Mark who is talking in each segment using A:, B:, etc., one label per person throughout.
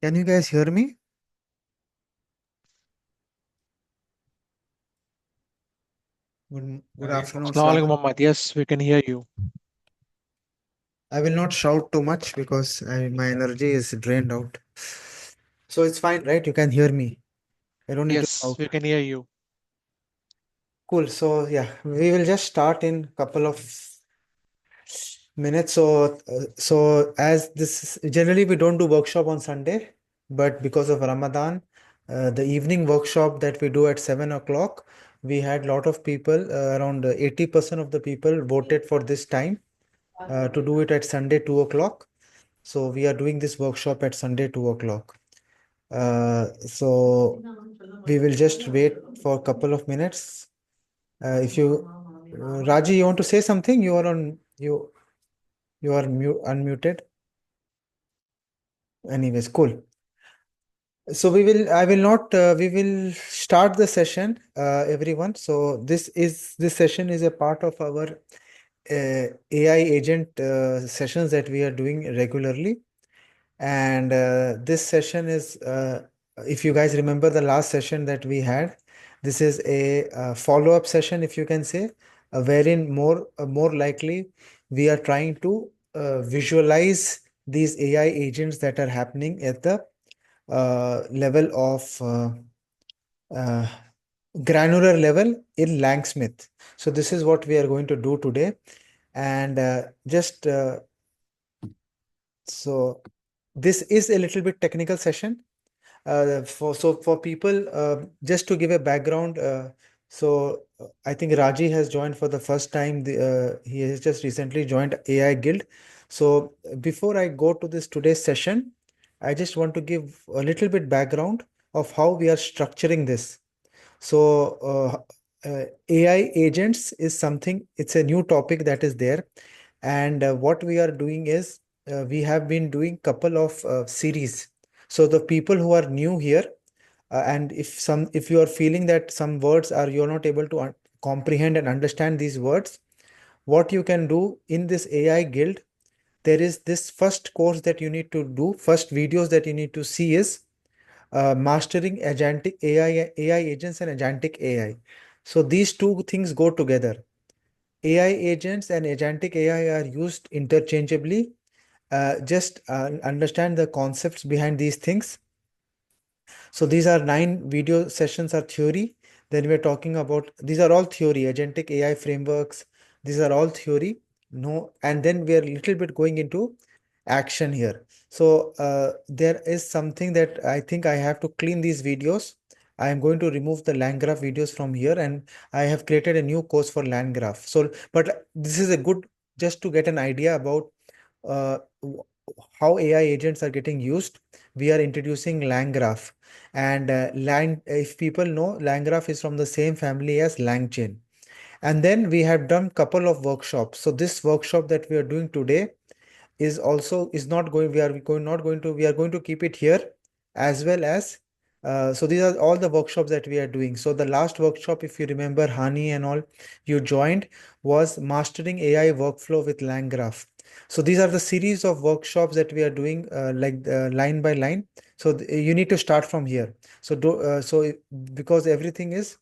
A: Can you guys hear me? Good afternoon,
B: Assalamu alaikum,
A: Salam.
B: Muhammad. Yes, we can hear you.
A: I will not shout too much because my energy is drained out. So it's fine, right? You can hear me. I don't need to
B: Yes,
A: shout.
B: we can hear you.
A: Cool. So yeah, we will just start in couple of minutes. So as generally we don't do workshop on Sunday, but because of Ramadan, the evening workshop that we do at 7 o'clock, we had lot of people, around 80% of the people voted for this time to do it at Sunday 2 o'clock. So we are doing this workshop at Sunday 2 o'clock. So we will just wait for a couple of minutes. If you, Raji, you want to say something? You are unmuted. Anyways, cool. So I will not, we will start the session, everyone. So this session is a part of our AI agent sessions that we are doing regularly. And this session is, if you guys remember the last session that we had, this is a follow-up session, if you can say, wherein more likely we are trying to visualize these AI agents that are happening at the level of uh, granular level in Langsmith. So this is what we are going to do today. And just so this is a little bit technical session. For people, just to give a background, I think Raji has joined for the first time. He has just recently joined AI Guild. So before I go to this today's session, I just want to give a little bit background of how we are structuring this. So AI agents is something, it's a new topic that is there. And what we are doing is we have been doing couple of series. So the people who are new here, and if you are feeling that some words are you're not able to comprehend and understand these words, what you can do in this AI guild, there is this first course that you need to do, first videos that you need to see is mastering agentic AI agents and agentic AI. So these two things go together. AI agents and agentic AI are used interchangeably. Just understand the concepts behind these things. So these are 9 video sessions are theory. Then we're talking about, these are all theory, agentic AI frameworks. These are all theory. No, and then we are a little bit going into action here. So there is something that I think I have to clean these videos. I am going to remove the land graph videos from here, and I have created a new course for land graph. So, but this is a good, just to get an idea about uh, how AI agents are getting used. We are introducing LangGraph, and if people know, LangGraph is from the same family as LangChain. And then we have done couple of workshops. So this workshop that we are doing today is also is not going we are going not going to we are going to keep it here, as well as so these are all the workshops that we are doing. So the last workshop, if you remember, Hani and all, you joined, was mastering AI workflow with LangGraph. So these are the series of workshops that we are doing, line by line. So you need to start from here. Because everything is,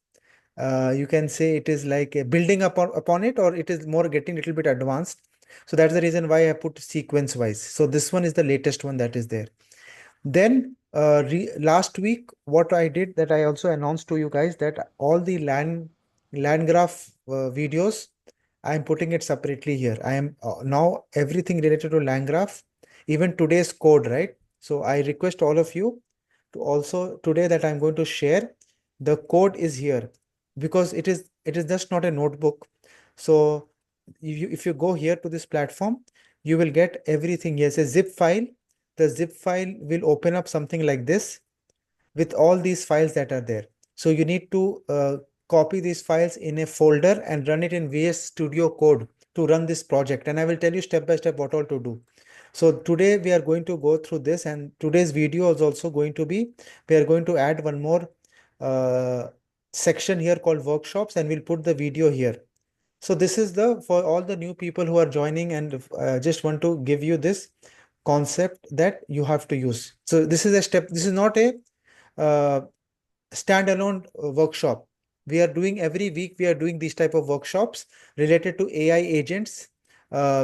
A: you can say it is like a building upon it, or it is more getting a little bit advanced. So that's the reason why I put sequence wise. So this one is the latest one that is there. Then last week, what I did, that I also announced to you guys, that all the land graph videos, I am putting it separately here. I am now everything related to land graph, even today's code, right? So I request all of you to also today that I'm going to share the code is here, because it is just not a notebook. So if you go here to this platform, you will get everything. Yes, a zip file. The zip file will open up something like this with all these files that are there. So you need to copy these files in a folder and run it in VS Studio Code to run this project. And I will tell you step by step what all to do. So today we are going to go through this, and today's video is also going to be, we are going to add one more uh, section here called workshops, and we'll put the video here. So this is the, for all the new people who are joining, and just want to give you this. concept that you have to use. So this is a step. This is not a uh, standalone workshop. We are doing every week, we are doing these type of workshops related to AI agents,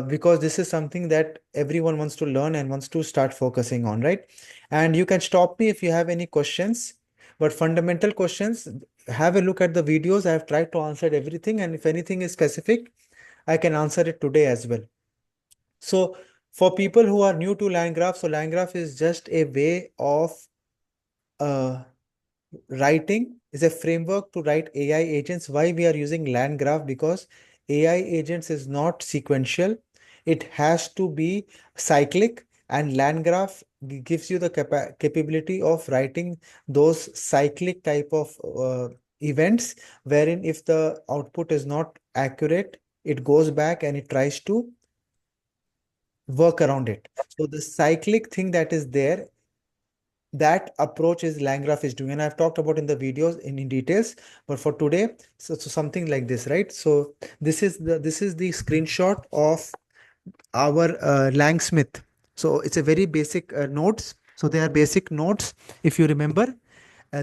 A: because this is something that everyone wants to learn and wants to start focusing on, right? And you can stop me if you have any questions, but fundamental questions, have a look at the videos. I have tried to answer everything, and if anything is specific, I can answer it today as well. So for people who are new to LangGraph, so LangGraph is just a way of uh, writing, is a framework to write AI agents. Why we are using land graph? Because AI agents is not sequential. It has to be cyclic, and land graph gives you the capability of writing those cyclic type of events, wherein if the output is not accurate, it goes back and it tries to work around it. So the cyclic thing that is there, that approach is Landgraph is doing, and I've talked about in the videos in details. But for today, so something like this, right? So this is the screenshot of our Langsmith. So it's a very basic nodes. So they are basic nodes. If you remember,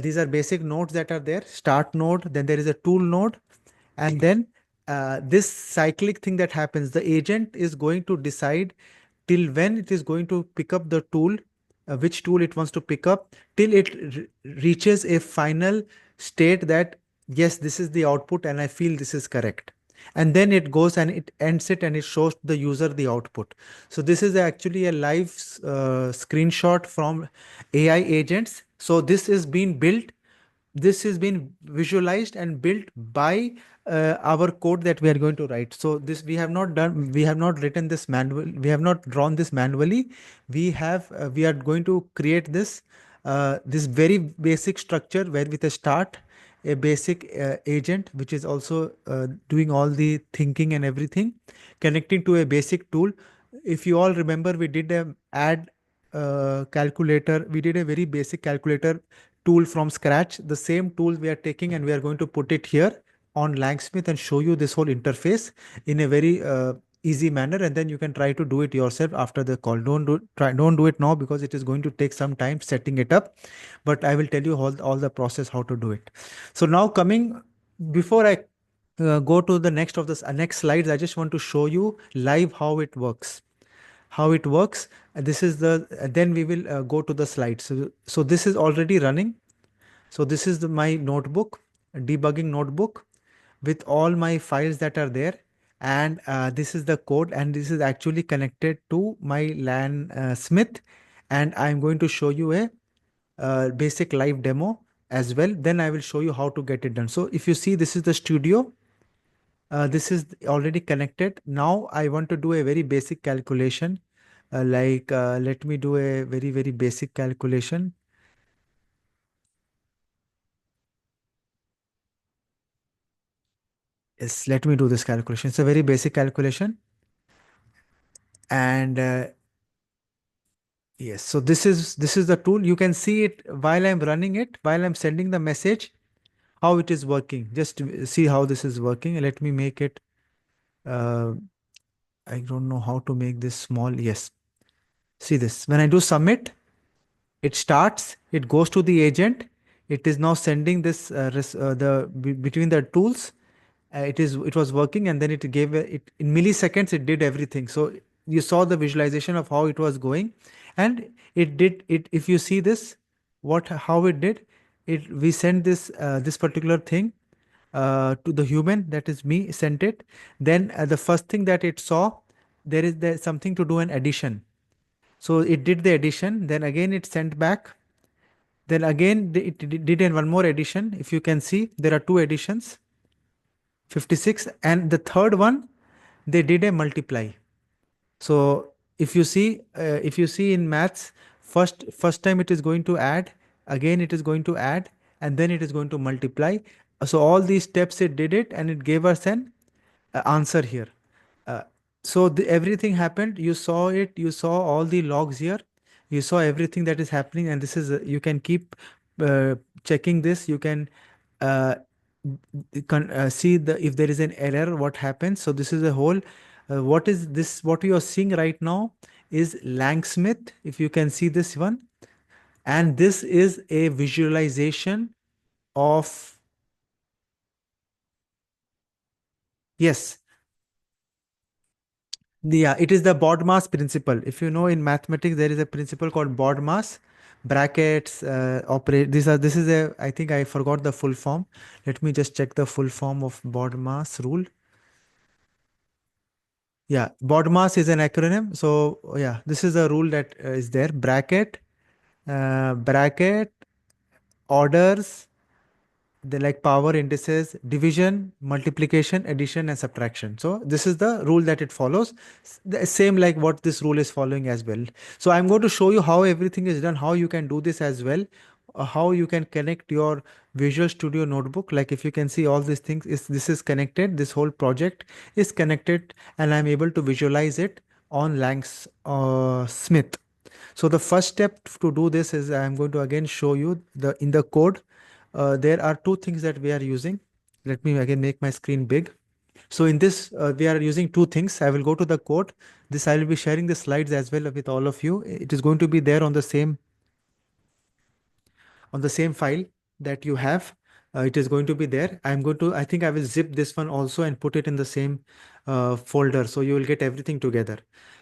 A: these are basic nodes that are there. Start node, then there is a tool node, and then this cyclic thing that happens. The agent is going to decide till when it is going to pick up the tool, which tool it wants to pick up, till it reaches a final state that yes, this is the output and I feel this is correct. And then it goes and it ends it and it shows the user the output. So this is actually a live screenshot from AI agents. So this is being built, this has been visualized and built by our code that we are going to write. So this we have not done, we have not written this manual, we have not drawn this manually. We are going to create this very basic structure where with a start, a basic agent which is also doing all the thinking and everything, connecting to a basic tool. If you all remember, we did a add calculator, we did a very basic calculator tool from scratch. The same tool we are taking and we are going to put it here on Langsmith and show you this whole interface in a very easy manner, and then you can try to do it yourself after the call. Don't do it now because it is going to take some time setting it up, but I will tell you all the process how to do it. So now coming, before I go to the next of this next slides, I just want to show you live how it works. How it works. This is the then we will go to the slides. So this is already running. So this is my notebook, debugging notebook with all my files that are there. And this is the code, and this is actually connected to my LAN Smith. And I'm going to show you a basic live demo as well. Then I will show you how to get it done. So if you see, this is the studio. This is already connected. Now I want to do a very basic calculation. Let me do a very, very basic calculation. Yes, let me do this calculation. It's a very basic calculation. And yes, so this is the tool. You can see it while I'm running it, while I'm sending the message, how it is working. Just to see how this is working. Let me make it. Uh, I don't know how to make this small. Yes, see this. When I do submit, it starts. It goes to the agent. It is now sending this between the tools. It was working, and then it gave it in milliseconds. It did everything. So you saw the visualization of how it was going, and it did it. If you see this, what how it did it, we sent this particular thing to the human, that is me, sent it. Then the first thing that it saw, there something to do an addition. So it did the addition. Then again it sent back. Then again it did one more addition. If you can see, there are two additions, 56, and the third one they did a multiply. So if you see in maths, first time it is going to add, again it is going to add, and then it is going to multiply. So all these steps it did it, and it gave us an answer here. uh, so everything happened, you saw it, you saw all the logs here, you saw everything that is happening. And this is you can keep checking this. You can uh, see the if there is an error, what happens. So this is a whole what is this, what you are seeing right now is Langsmith, if you can see this one. And this is a visualization of, yes, yeah, it is the BODMAS principle. If you know, in mathematics, there is a principle called BODMAS, brackets, operate. This is a, I think I forgot the full form. Let me just check the full form of BODMAS rule. Yeah, BODMAS is an acronym. So yeah, this is a rule that is there. Bracket, orders, they like power indices, division, multiplication, addition, and subtraction. So this is the rule that it follows. The same like what this rule is following as well. So I'm going to show you how everything is done, how you can do this as well, how you can connect your Visual Studio notebook. Like if you can see all these things, is this is connected. This whole project is connected, and I'm able to visualize it on Langs Smith. So the first step to do this is I'm going to again show you the in the code. There are two things that we are using. Let me again make my screen big. So in this, we are using two things. I will go to the code. This I will be sharing the slides as well with all of you. It is going to be there on the same file that you have. It is going to be there. I think I will zip this one also and put it in the same folder. So you will get everything together.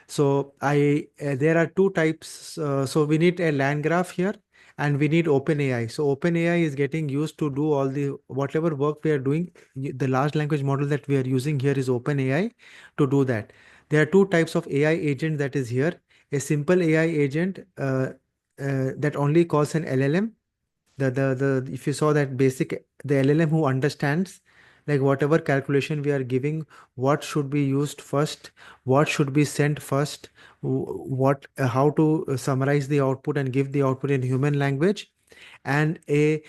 A: So there are two types. So we need a land graph here and we need OpenAI. So OpenAI is getting used to do all the, whatever work we are doing. The large language model that we are using here is OpenAI to do that. There are two types of AI agent that is here. A simple AI agent that only calls an LLM. The If you saw that basic, the LLM who understands like whatever calculation we are giving, what should be used first, what should be sent first, what how to summarize the output and give the output in human language, and a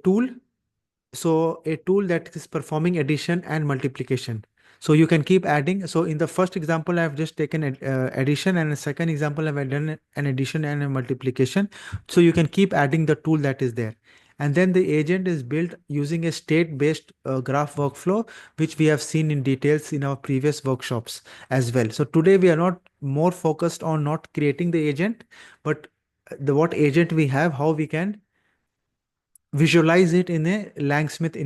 A: tool, so a tool that is performing addition and multiplication. So you can keep adding. So in the first example, I've just taken addition, and the second example, I've done an addition and a multiplication. So you can keep adding the tool that is there. And then the agent is built using a state-based graph workflow, which we have seen in details in our previous workshops as well. So today we are not more focused on not creating the agent, but the what agent we have, how we can visualize it in a Langsmith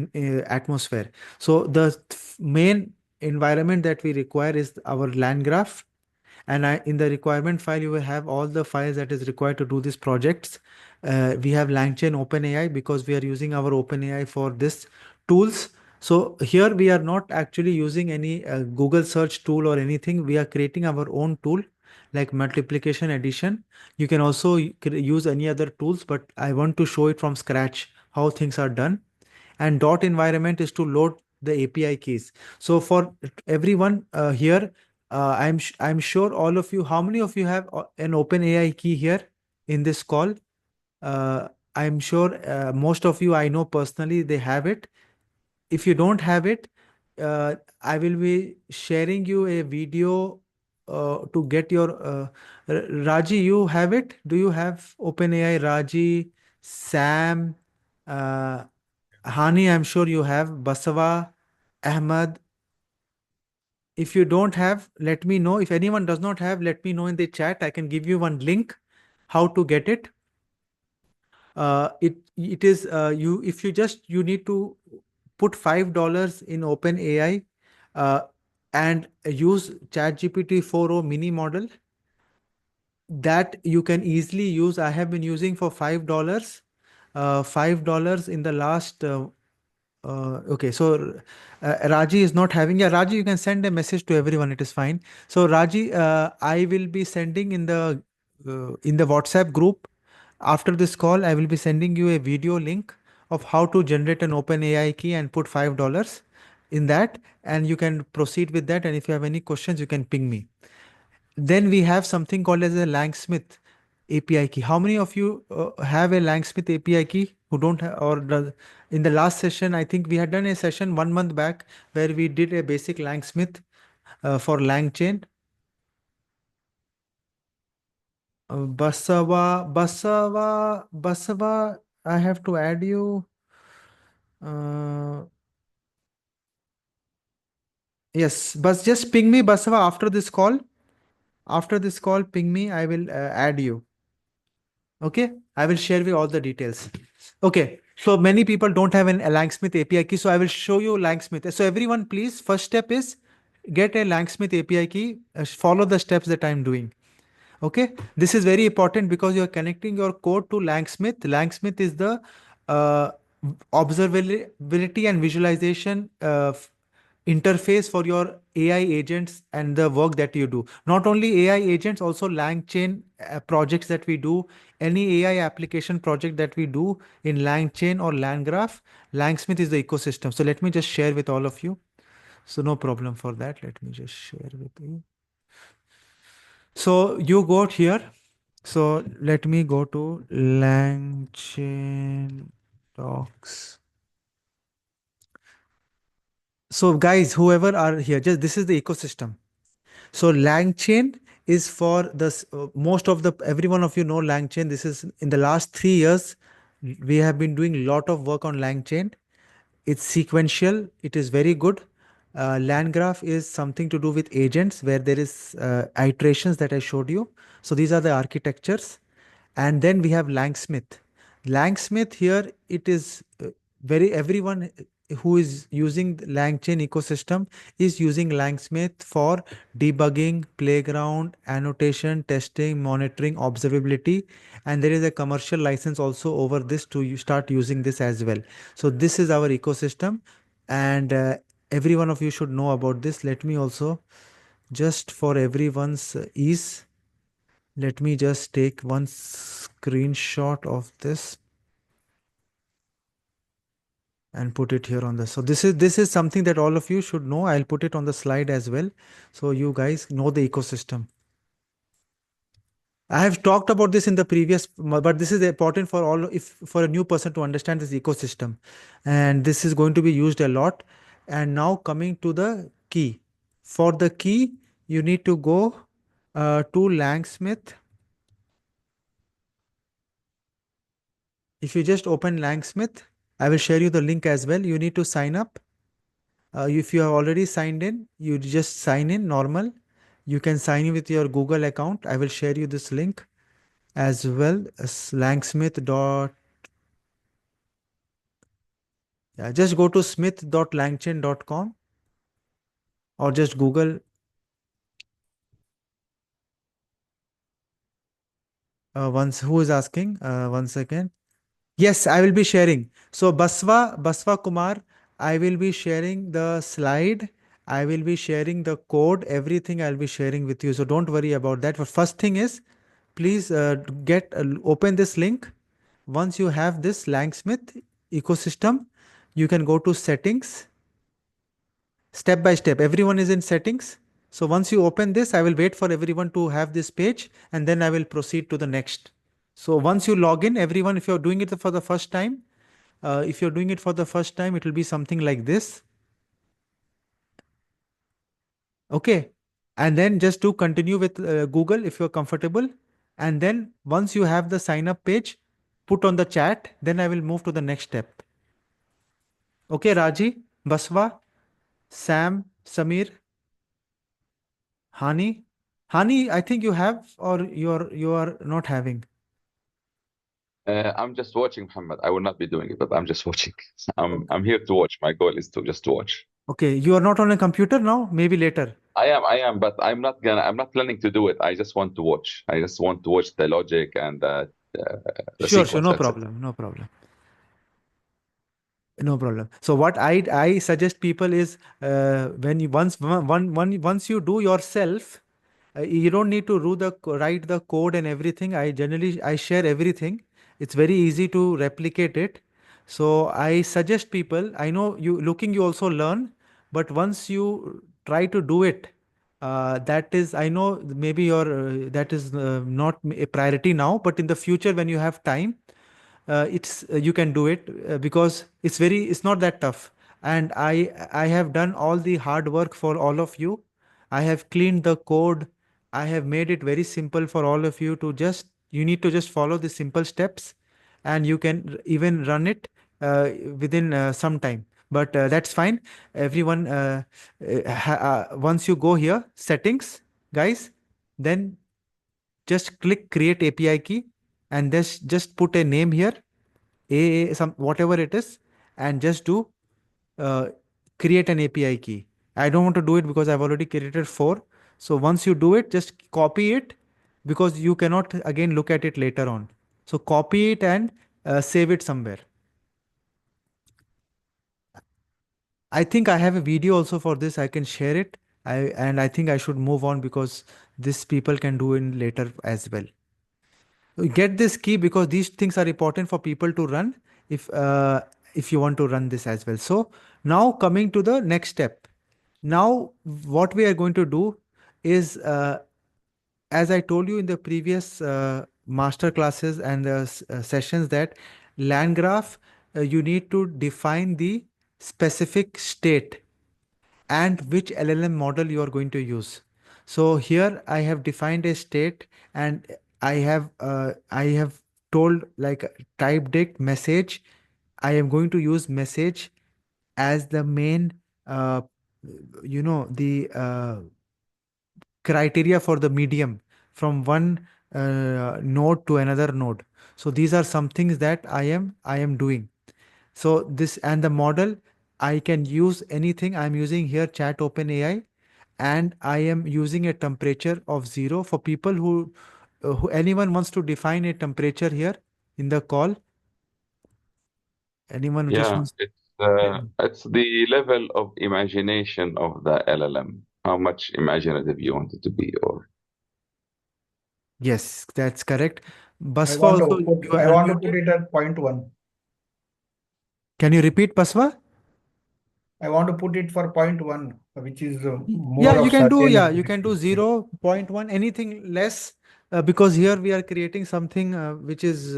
A: atmosphere. So the main environment that we require is our land graph, and in the requirement file you will have all the files that is required to do these projects. We have LangChain OpenAI because we are using our OpenAI for this tools. So here we are not actually using any Google search tool or anything. We are creating our own tool like multiplication, addition. You can also use any other tools, but I want to show it from scratch how things are done. And dot environment is to load the API keys. So for everyone here, I'm sure all of you. How many of you have an OpenAI key here in this call? Uh, I'm sure most of you I know personally they have it. If you don't have it, I will be sharing you a video to get your Raji. You have it? Do you have OpenAI? Raji, Sam, uh, Hani, I'm sure you have. Basava, Ahmad. If you don't have, let me know. If anyone does not have, let me know in the chat. I can give you one link how to get it. It is you if you just you need to put $5 in OpenAI uh, and use ChatGPT 4o mini model that you can easily use. I have been using for $5. $5 in the last okay, so Raji is not having. Yeah, Raji, you can send a message to everyone. It is fine. So Raji, I will be sending in the WhatsApp group after this call. I will be sending you a video link of how to generate an OpenAI key and put $5 in that, and you can proceed with that. And if you have any questions, you can ping me. Then we have something called as a Langsmith API key. How many of you have a Langsmith API key who don't have, or in the last session, I think we had done a session 1 month back where we did a basic Langsmith for LangChain. Basava, I have to add you. Uh, yes, but just ping me Basava after this call. After this call, ping me. I will add you. Okay, I will share with all the details. Okay, so many people don't have an a Langsmith API key, so I will show you Langsmith. So everyone, please, first step is get a Langsmith API key. Follow the steps that I'm doing. Okay, this is very important because you are connecting your code to Langsmith. Langsmith is the uh, observability and visualization interface for your AI agents and the work that you do. Not only AI agents, also LangChain projects that we do, any AI application project that we do in LangChain or LangGraph, Langsmith is the ecosystem. So let me just share with all of you. So no problem for that. Let me just share with you. So you go here. So let me go to LangChain docs. So guys, whoever are here, just this is the ecosystem. So LangChain is for the most of the every one of you know LangChain. This is in the last 3 years we have been doing a lot of work on LangChain. It's sequential. It is very good. Land graph is something to do with agents where there is iterations that I showed you. So these are the architectures. And then we have Langsmith. Langsmith here, it is very everyone who is using the LangChain ecosystem is using Langsmith for debugging, playground, annotation, testing, monitoring, observability, and there is a commercial license also over this to start using this as well. So this is our ecosystem, and every one of you should know about this. Let me also just for everyone's ease, let me just take one screenshot of this and put it here on the. So this is something that all of you should know. I'll put it on the slide as well, so you guys know the ecosystem. I have talked about this in the previous, but this is important for all if for a new person to understand this ecosystem, and this is going to be used a lot. And now coming to the key. For the key, you need to go to Langsmith. If you just open Langsmith, I will share you the link as well. You need to sign up. If you have already signed in, you just sign in normal. You can sign in with your Google account. I will share you this link as well as Langsmith dot. Yeah, just go to smith.langchain.com or just Google. Once who is asking? 1 second. Yes, I will be sharing. So Baswa Kumar, I will be sharing the slide. I will be sharing the code. Everything I'll be sharing with you. So don't worry about that. But first thing is, please get open this link. Once you have this Langsmith ecosystem, you can go to settings. Step by step, everyone is in settings. So once you open this, I will wait for everyone to have this page and then I will proceed to the next. So once you log in, everyone, if you're doing it for the first time, it will be something like this. Okay. And then just to continue with Google if you're comfortable. And then once you have the sign up page, put on the chat, then I will move to the next step. Okay, Raji, Baswa, Sam, Samir, Hani. Hani, I think you have or you are not having.
B: I'm just watching, Muhammad. I will not be doing it, but I'm just watching. I'm here to watch. My goal is to just watch.
A: Okay, you are not on a computer now, maybe later.
B: I am, but I'm not planning to do it. I just want to watch. I just want to watch the logic and the
A: Sure,
B: sequence.
A: no
B: That's it.
A: problem, no problem. No problem. So what I suggest people is when you once you do yourself, you don't need to write the code and everything. I share everything. It's very easy to replicate it. So I suggest people. I know you also learn, but once you try to do it, that is I know maybe your that is not a priority now, but in the future when you have time it's you can do it because it's not that tough, and I have done all the hard work for all of you. I have cleaned the code. I have made it very simple for all of you to just you need to just follow the simple steps, and you can even run it within some time, but that's fine. Everyone once you go here settings, guys, Then just click create API key and just put a name here, some whatever it is, and just do uh, create an API key. I don't want to do it because I've already created four. So once you do it, just copy it because you cannot again look at it later on. So copy it and save it somewhere. I think I have a video also for this. I can share it. I think I should move on because this people can do in later as well. Get this key because these things are important for people to run if uh, if you want to run this as well. So now coming to the next step. Now what we are going to do is as I told you in the previous master classes and sessions that land graph, you need to define the specific state and which LLM model you are going to use. So here I have defined a state and I have told like typed it message. I am going to use message as the main uh, the criteria for the medium from one node to another node. So these are some things that I am doing. So this and the model, I can use anything. I'm using here chat OpenAI, and I am using a temperature of 0 for people who anyone wants to define a temperature here in the call. Anyone who just
B: Yeah,
A: wants.
B: it's the level of imagination of the LLM. How much imaginative you want it to be, or
A: Yes, that's correct. Basfa also, you are
C: I want to put
A: unmuted.
C: it at point one.
A: Can you repeat, Basfa?
C: I want to put it for point one, which is
A: Yeah,
C: more
A: you
C: of
A: can do,
C: certain
A: yeah, you can do
C: objectives.
A: 0.1, anything less, because here we are creating something which is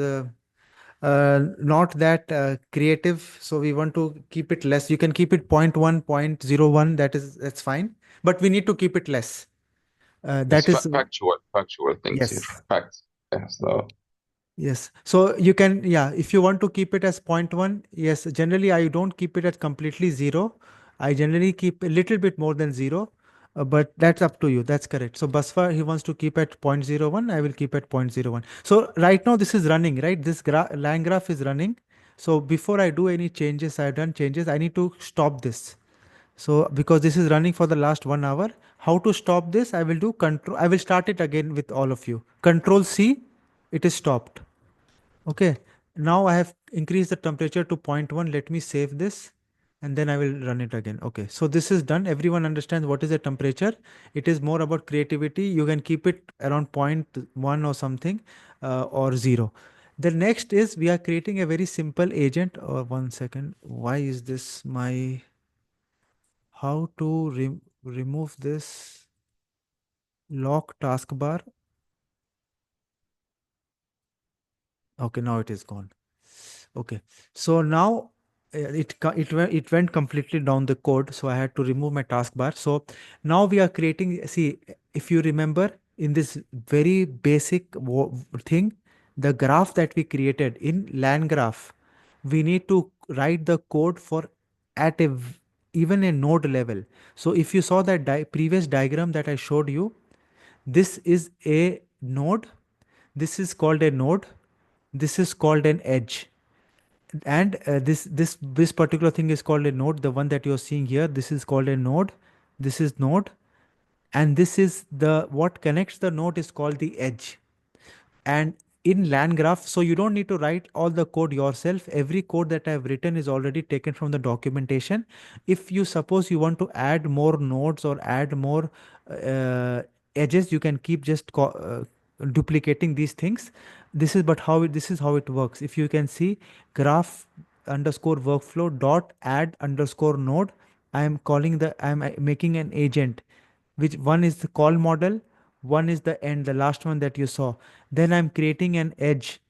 A: not that creative. So we want to keep it less. You can keep it point 0.1, 0.01. That's fine. But we need to keep it less.
B: it's
A: That is
B: factual things here,
A: yes.
B: facts. Yeah, so
A: Yes. So you can, yeah, if you want to keep it as zero point 0.1, yes, generally I don't keep it at completely zero. I generally keep a little bit more than zero, but that's up to you. That's correct. So Basfa, he wants to keep at zero point 0.01. I will keep at zero point 0.01. So right now this is running, right? This line graph is running. So before I do any changes, I've done changes. I need to stop this. So because this is running for the last 1 hour, how to stop this? I will do control. I will start it again with all of you. Control C, it is stopped. Okay, now I have increased the temperature to zero point 0.1. Let me save this and then I will run it again. Okay, so this is done. Everyone understands what is the temperature. It is more about creativity. You can keep it around zero point 0.1 or something or 0. The next is we are creating a very simple agent. Or 1 second. Why is this my how to remove this lock taskbar? Okay, now it is gone. Okay, so now it went completely down the code, so I had to remove my taskbar. So now we are creating. See, if you remember in this very basic thing, the graph that we created in land graph, we need to write the code for at even a node level. So if you saw that previous diagram that I showed you, this is a node. This is called a node. This is called an edge, and this particular thing is called a node. The one that you're seeing here, this is called a node. This is node, and this is the what connects the node is called the edge. And in land graph, so you don't need to write all the code yourself. Every code that I've written is already taken from the documentation. If you suppose you want to add more nodes or add more uh, edges, you can keep just duplicating these things. This is how it works. If you can see graph underscore workflow dot add underscore node, I'm making an agent, which one is the call model, one is the end, the last one that you saw. Then I'm creating an edge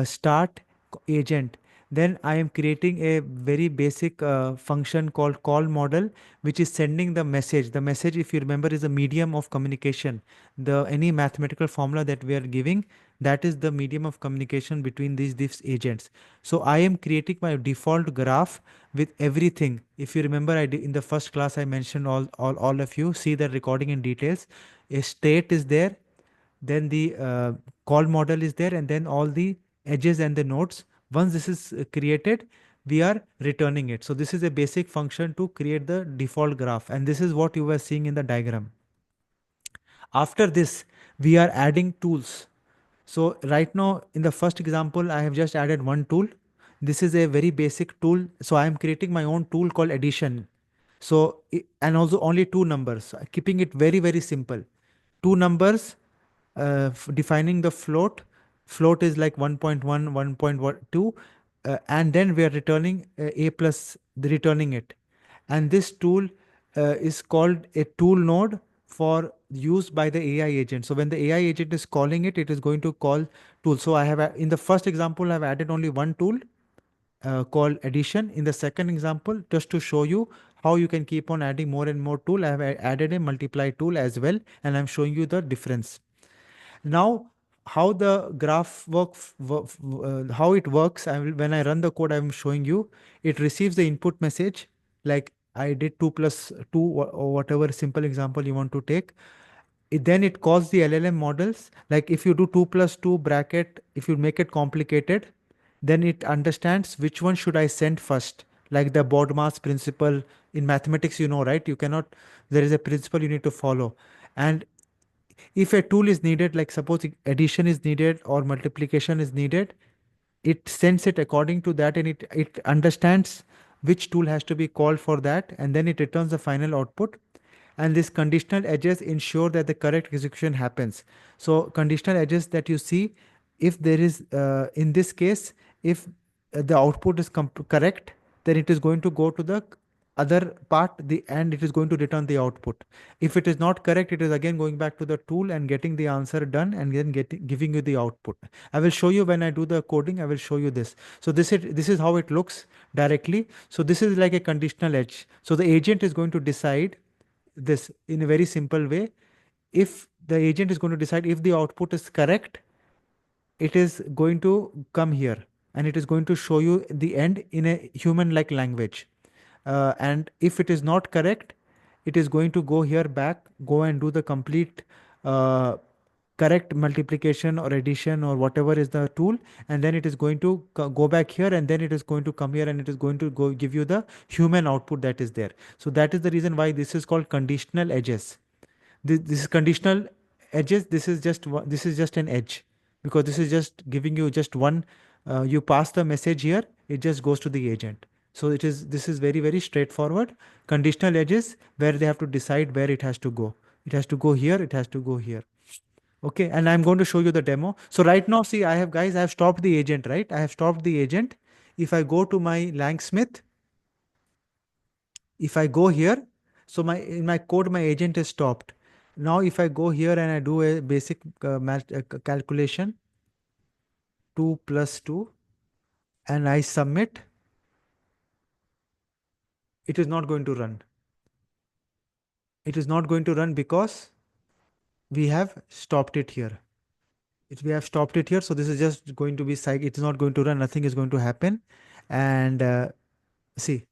A: start agent. Then I am creating a very basic function called call model, which is sending the message. The message, if you remember, is a medium of communication. The any mathematical formula that we are giving, that is the medium of communication between these agents. So I am creating my default graph with everything. If you remember, in the first class I mentioned all of you see the recording in details. a state is there, then the call model is there, and then all the edges and the nodes. Once this is created, we are returning it. So this is a basic function to create the default graph, and this is what you were seeing in the diagram. After this, we are adding tools. So right now in the first example, I have just added one tool. This is a very basic tool. So I am creating my own tool called addition. So, and also only two numbers, keeping it very, very simple. Two numbers, defining the float. Float is like 1.1, 1.2, and then we are returning a plus, returning it. And this tool is called a tool node for use by the AI agent. So when the AI agent is calling it, it is going to call tool. So I have in the first example, I've added only one tool called addition. In the second example, just to show you how you can keep on adding more and more tool, I have added a multiply tool as well, and I'm showing you the difference. Now, how the graph how it works, when I run the code, I'm showing you, it receives the input message, like I did 2 plus 2, or whatever simple example you want to take. Then it calls the LLM models. Like if you do 2 plus 2 bracket, if you make it complicated, then it understands which one should I send first. Like the BODMAS principle in mathematics, you know, right? You cannot, there is a principle you need to follow. And if a tool is needed, like suppose addition is needed or multiplication is needed, it sends it according to that, and it understands which tool has to be called for that, and then it returns the final output. And these conditional edges ensure that the correct execution happens. So conditional edges that you see, if there is in this case, if the output is correct, then it is going to go to the other part, the and it is going to return the output. If it is not correct, it is again going back to the tool and getting the answer done, and then giving you the output. I will show you when I do the coding, I will show you this. So this is how it looks directly. So this is like a conditional edge. So the agent is going to decide this in a very simple way. If the agent is going to decide if the output is correct, it is going to come here, and it is going to show you the end in a human like language. And if it is not correct, it is going to go here back, go and do the complete uh, correct multiplication or addition or whatever is the tool, and then it is going to go back here, and then it is going to come here, and it is going to go give you the human output that is there. So that is the reason why this is called conditional edges. This is conditional edges. This is just an edge, because this is just giving you just one. You pass the message here, it just goes to the agent. So this is very, very straightforward. Conditional edges, where they have to decide where it has to go. It has to go here, it has to go here. Okay, and I'm going to show you the demo. So right now, see, I have stopped the agent, right? I have stopped the agent. If I go to my Langsmith, if I go here, so in my code, my agent is stopped. Now, if I go here and I do a basic calculation, 2 plus 2, and I submit, it is not going to run. It is not going to run because we have stopped it here. We have stopped it here. So this is just going to be it is not going to run. Nothing is going to happen. And see,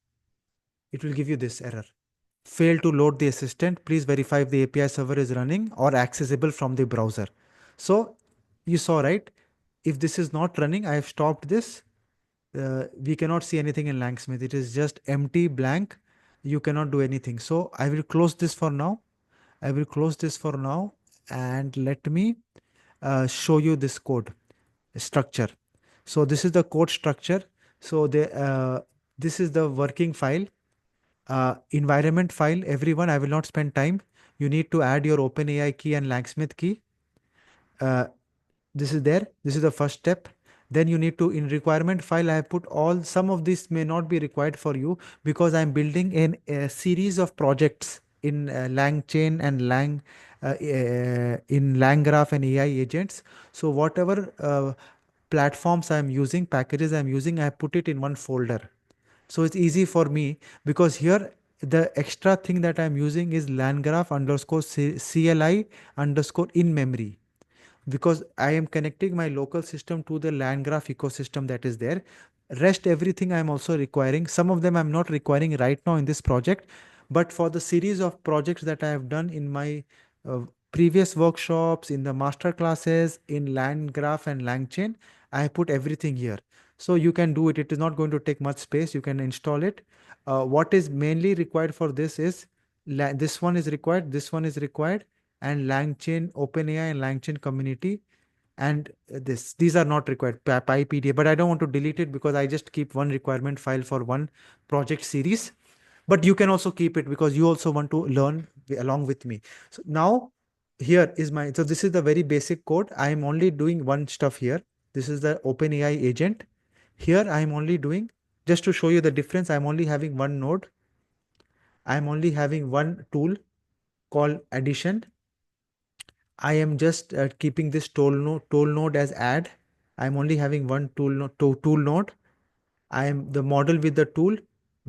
A: it will give you this error. Fail to load the assistant. Please verify if the API server is running or accessible from the browser. So you saw, right? If this is not running, I have stopped this. We cannot see anything in Langsmith. It is just empty, blank. You cannot do anything. So I will close this for now. I will close this for now, and let me show you this code structure. So this is the code structure. So this is the working file. Environment file, everyone, I will not spend time. You need to add your OpenAI key and Langsmith key. This is there. This is the first step. Then you need to, in requirement file, I have put some of this may not be required for you, because I'm building a series of projects in LangChain and in LangGraph and AI agents. So whatever platforms I'm using, packages I'm using, I put it in one folder. So it's easy for me, because here the extra thing that I'm using is landgraph underscore CLI underscore in memory, because I am connecting my local system to the landgraph ecosystem that is there. Rest everything I'm also requiring. Some of them I'm not requiring right now in this project, but for the series of projects that I have done in my previous workshops, in the master classes, in land graph and LangChain. I have put everything here. So you can do it. It is not going to take much space. You can install it. What is mainly required for this is this one is required, this one is required, and LangChain, OpenAI and LangChain community. And these are not required, PyPDA, but I don't want to delete it because I just keep one requirement file for one project series. But you can also keep it because you also want to learn along with me. So now here is so this is the very basic code. I am only doing one stuff here. This is the OpenAI agent. Here I am only doing, just to show you the difference, I'm only having one node. I'm only having one tool called addition. I am just keeping this tool node as add. I'm only having one tool node. I am the model with the tool.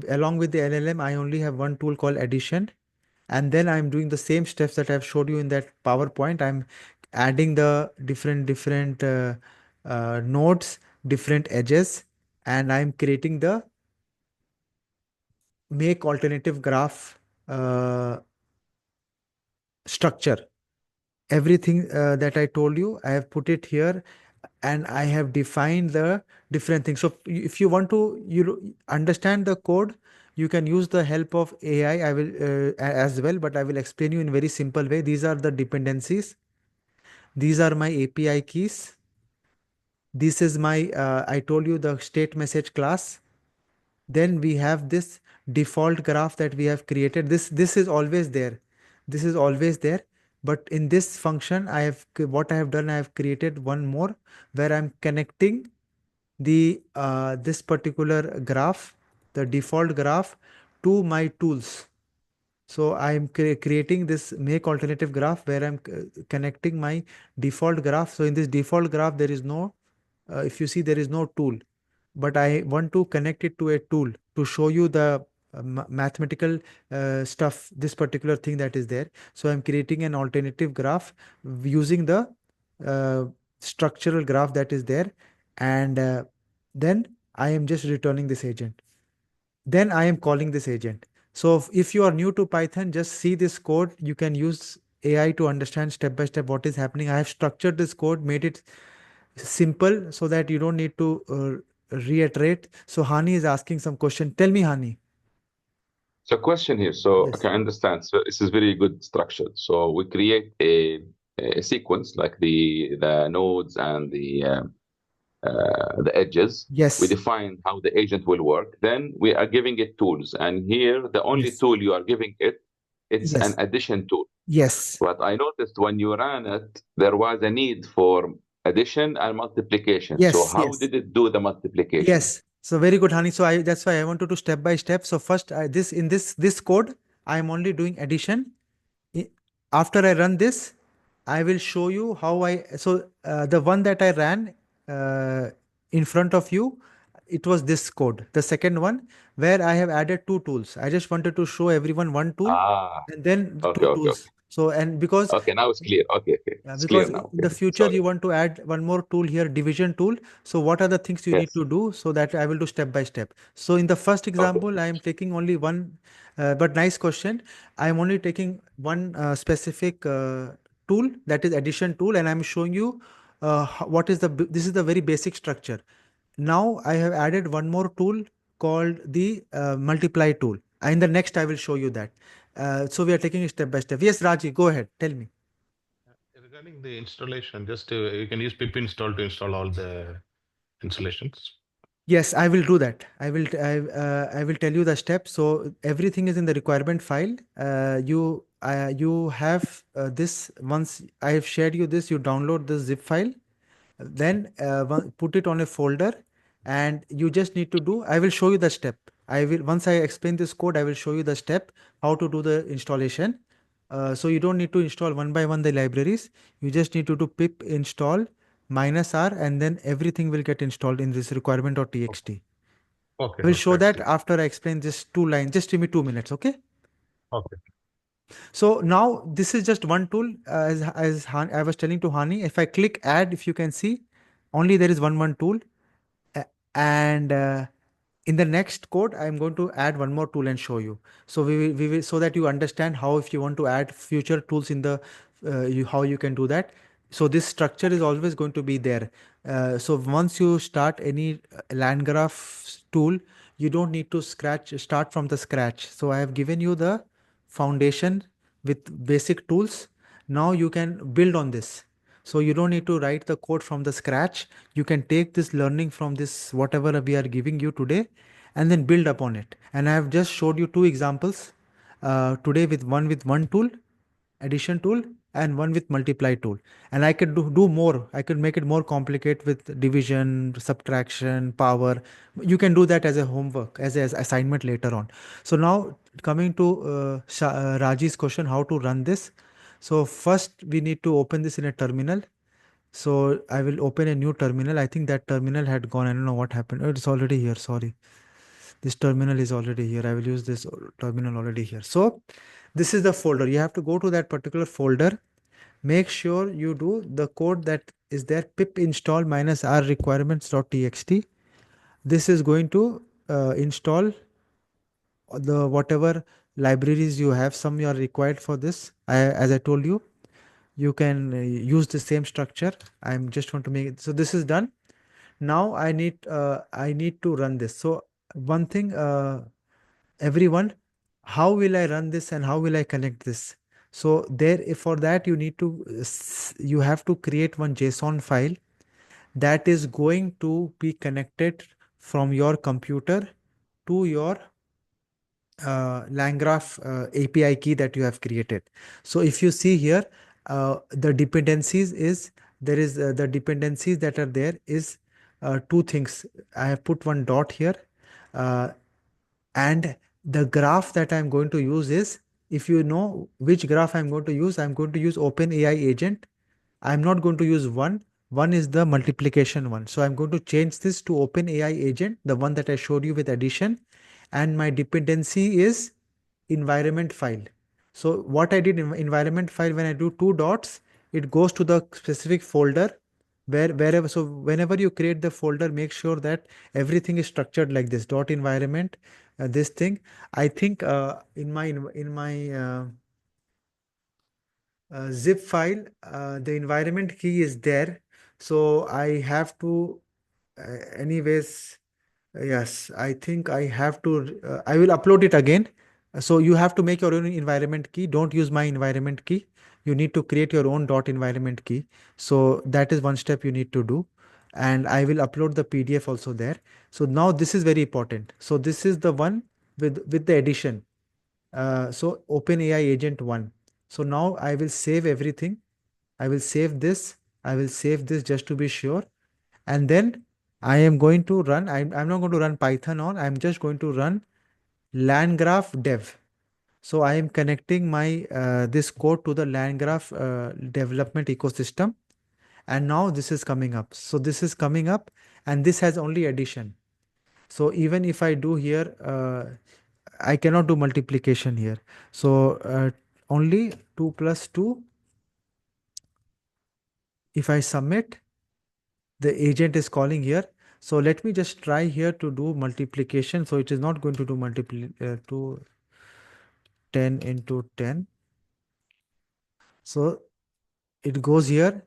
A: Along with the LLM, I only have one tool called addition. And then I'm doing the same steps that I've showed you in that PowerPoint. I'm adding the different nodes, different edges, and I'm creating the make alternative graph uh, structure. Everything that I told you, I have put it here, and I have defined the different things. So if you want to understand the code, you can use the help of AI. I will as well, but I will explain you in very simple way. These are the dependencies. These are my API keys. This is my, I told you the state message class. Then we have this default graph that we have created. This is always there. This is always there. But in this function, what I have done, I have created one more where I'm connecting the this particular graph, the default graph, to my tools. So I'm creating this make alternative graph where I'm connecting my default graph. So in this default graph, there is no, if you see, there is no tool, but I want to connect it to a tool to show you the mathematical stuff, this particular thing that is there. So I'm creating an alternative graph using the uh, structural graph that is there. And then I am just returning this agent. Then I am calling this agent. So if you are new to Python, just see this code. You can use AI to understand step by step what is happening. I have structured this code, made it simple so that you don't need to reiterate. So Hani is asking some question. Tell me, Hani.
B: So question here. So
A: Yes.
B: okay, I understand. So this is very good structured. So we create a sequence like the nodes and the edges. We
A: Yes.
B: define how the agent will work. Then we are giving it tools. And here, the only
A: Yes.
B: tool you are giving it, it's an
A: Yes.
B: addition tool.
A: Yes.
B: But I noticed when you ran it, there was a need for addition and multiplication. So
A: Yes.
B: how
A: Yes.
B: did it do the multiplication?
A: Yes. So very good, Hani. So that's why I wanted to step by step. So first, this in this code, I am only doing addition. I- After I run this, I will show you how so the one that I ran uh, in front of you, it was this code. The second one where I have added two tools. I just wanted to show everyone one tool
B: Ah,
A: and then
B: okay,
A: two
B: okay, okay.
A: tools. So, and
B: Okay, now it's clear. Okay, okay.
A: yeah,
B: It's clear
A: because
B: now.
A: in the
B: Okay,
A: future
B: sorry.
A: you want to add one more tool here, division tool. So what are the things you need
B: Yes.
A: to do? So that I will do step by step. So in the first
B: Okay.
A: example, I am taking only one, but nice question. I am only taking one specific tool, that is addition tool, and I'm showing you what is this is the very basic structure. Now I have added one more tool called the multiply tool. In the next, I will show you that. So we are taking it step by step. Yes, Raji, go ahead. Tell me.
D: Regarding the installation, just you can use pip install to install all the installations.
A: Yes, I will do that. I will tell you the steps. So everything is in the requirement file. You have this. Once I have shared you this, you download the zip file, then put it on a folder, and you just need to do. I will show you the step. I will Once I explain this code, I will show you the step how to do the installation. So you don't need to install one by one the libraries. You just need to do pip install -r, and then everything will get installed in this requirement.txt.
D: Okay,
A: I will
D: okay,
A: show that
D: excellent.
A: after I explain this two lines. Just give me 2 minutes, okay?
D: Okay,
A: So now this is just one tool. I was telling to Hani, if I click add, if you can see, only there is one tool. And in the next code, I'm going to add one more tool and show you. So we will so that you understand how, if you want to add future tools in the how you can do that. So this structure is always going to be there. So once you start any land graph tool, you don't need to start from the scratch. So I have given you the foundation with basic tools. Now you can build on this. So you don't need to write the code from the scratch. You can take this learning from this whatever we are giving you today and then build upon it. And I have just showed you two examples today, with one tool, addition tool, and one with multiply tool. And I could do more. I could make it more complicated with division, subtraction, power. You can do that as a homework, as assignment later on. So now coming to Raji's question, how to run this. So first we need to open this in a terminal. So I will open a new terminal. I think that terminal had gone. I don't know what happened. Oh, it's already here. Sorry. This terminal is already here. I will use this terminal already here. So this is the folder. You have to go to that particular folder. Make sure you do the code that is there, pip install -r requirements.txt. This is going to install the whatever libraries you have. Some you are required for this. As I told you, you can use the same structure. I'm just want to make it. So this is done. Now I need to run this. So one thing, everyone, how will I run this and how will I connect this? So there, for that you need to you have to create one JSON file that is going to be connected from your computer to your LangGraph API key that you have created. So if you see here, the dependencies is there is the dependencies that are there is two things. I have put one dot here, and the graph that I'm going to use is, if you know which graph I'm going to use, I'm going to use OpenAI agent. I'm not going to use one. One is the multiplication one. So I'm going to change this to OpenAI agent, the one that I showed you with addition. And my dependency is environment file. So what I did in environment file, when I do two dots, it goes to the specific folder wherever. So whenever you create the folder, make sure that everything is structured like this: dot environment, this thing. I think in my zip file, the environment key is there. So I have to, anyways, yes, I think I have to, I will upload it again. So you have to make your own environment key. Don't use my environment key. You need to create your own dot environment key. So that is one step you need to do. And I will upload the PDF also there. So now this is very important. So this is the one with the addition. So OpenAI agent 1. So now I will save everything. I will save this. I will save this just to be sure. And then I am going to run, I'm not going to run Python on, I'm just going to run LangGraph dev. So I am connecting my this code to the LangGraph development ecosystem. And now this is coming up. So this is coming up and this has only addition. So even if I do here, I cannot do multiplication here. So only 2 plus 2. If I submit, the agent is calling here. So let me just try here to do multiplication. So it is not going to do to 10 into 10. So it goes here.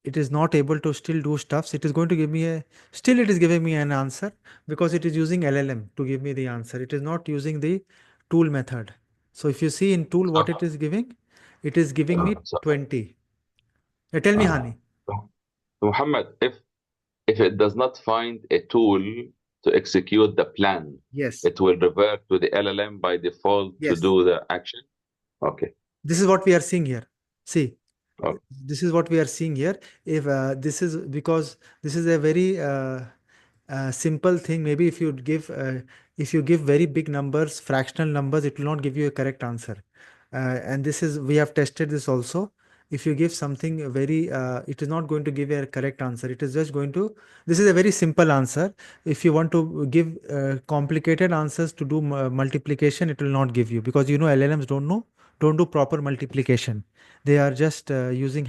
A: It is not able to still do stuffs. It is going to give me still it is giving me an answer because it is using LLM to give me the answer. It is not using the tool method. So if you see in tool what it is giving me
B: So,
A: 20. Tell me, Hani.
B: so Muhammad, if it does not find a tool to execute the plan,
A: Yes.
B: it will revert to the LLM by default to
A: Yes.
B: do the action. Okay.
A: This is what we are seeing here. See,
B: Okay.
A: this is what we are seeing here. If this is because this is a very simple thing. Maybe if you give very big numbers, fractional numbers, it will not give you a correct answer. And this is, we have tested this also. If you give something very, it is not going to give a correct answer. It is just going to, this is a very simple answer. If you want to give complicated answers to do multiplication, it will not give you, because LLMs don't do proper multiplication. They are just using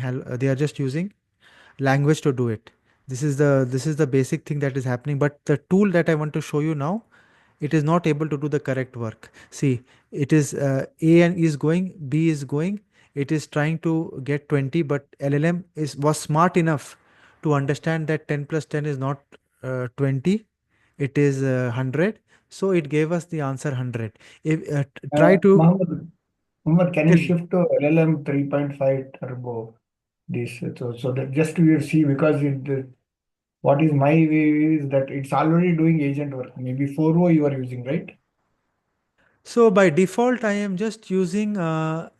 A: language to do it. This is the basic thing that is happening. But the tool that I want to show you now, it is not able to do the correct work. See, it is A and is going, B is going. it is trying to get 20, but LLM was smart enough to understand that 10 plus 10 is not 20, it is 100. So it gave us the answer 100. If try to
C: Muhammad, can you
A: tell me.
C: shift to LLM 3.5 turbo? This so that just we will see because what is my view is that it's already doing agent work. Maybe 4.0 you are using, right?
A: So by default, I am just using the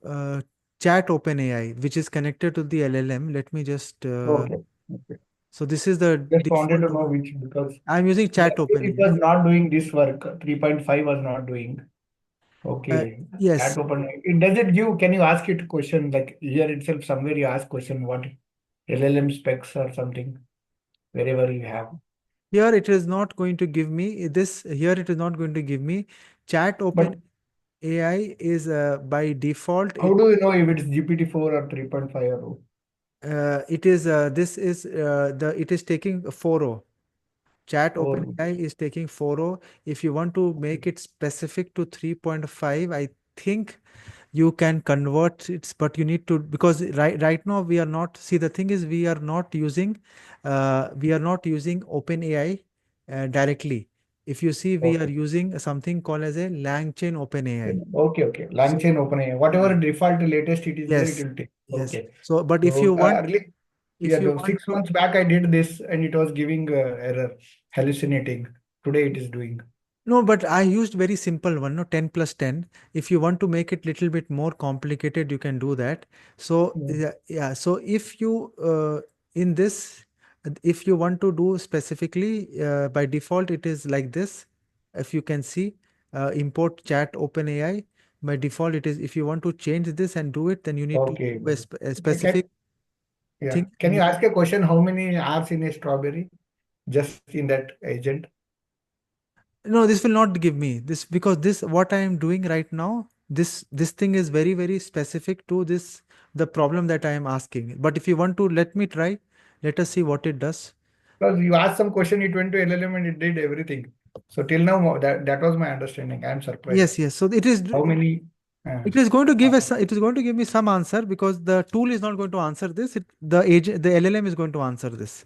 A: uh, chat OpenAI, which is connected to the LLM. Let me just.
C: Okay. Okay.
A: So this is the
C: Just wanted
A: default.
C: to know which because
A: I'm using chat
C: it was
A: OpenAI.
C: not doing this work. 3.5 was not doing.
A: Uh,
C: Okay. Chat
A: yes.
C: open. Does it give? Can you ask it question like here itself? Somewhere you ask question what LLM specs or something wherever you have.
A: Here it is not going to give me this. Here it is not going to give me chat
C: But
A: OpenAI is by default.
C: how do you know if it's GPT-4 or 3.5 or
A: It is this is the it is taking 4.0. Chat
C: 4?
A: OpenAI is taking 4.0. If you want to make it specific to 3.5, I think you can convert it, but you need to, because right now we are not, see, the thing is we are not using OpenAI directly. If you see, we are
C: Okay.
A: using something called as a LangChain OpenAI.
C: Okay. Okay. Langchain
A: So
C: OpenAI.
A: yeah,
C: Whatever default latest it is there, it
A: yes,
C: will take.
A: yes.
C: Okay.
A: So, but if you
C: So
A: want,
C: early, yeah,
A: if you
C: though
A: want
C: 6 months back I did this and it was giving error, hallucinating. Today it is doing.
A: No, but I used very simple one, no, 10 plus 10. If you want to make it little bit more complicated, you can do that. So
C: Hmm.
A: yeah, so if you in this, if you want to do specifically by default, it is like this. If you can see, import chat OpenAI. By default, it is, if you want to change this and do it, then you need to
C: Okay.
A: do a
C: Can,
A: specific
C: yeah.
A: thing.
C: Can you ask a question? How many hours in a strawberry? Just in that agent?
A: No, this will not give me this, because this what I am doing right now. This thing is very very specific to this, the problem that I am asking. But if you want to let me try, let us see what it does.
C: Because you asked some question, it went to LLM and it did everything. So till now, that was my understanding. I'm surprised.
A: Yes, yes. So it is
C: How many? Uh,
A: it is going to give
C: uh,
A: us, it is going to give me some answer, because the tool is not going to answer this. The agent, the LLM is going to answer this.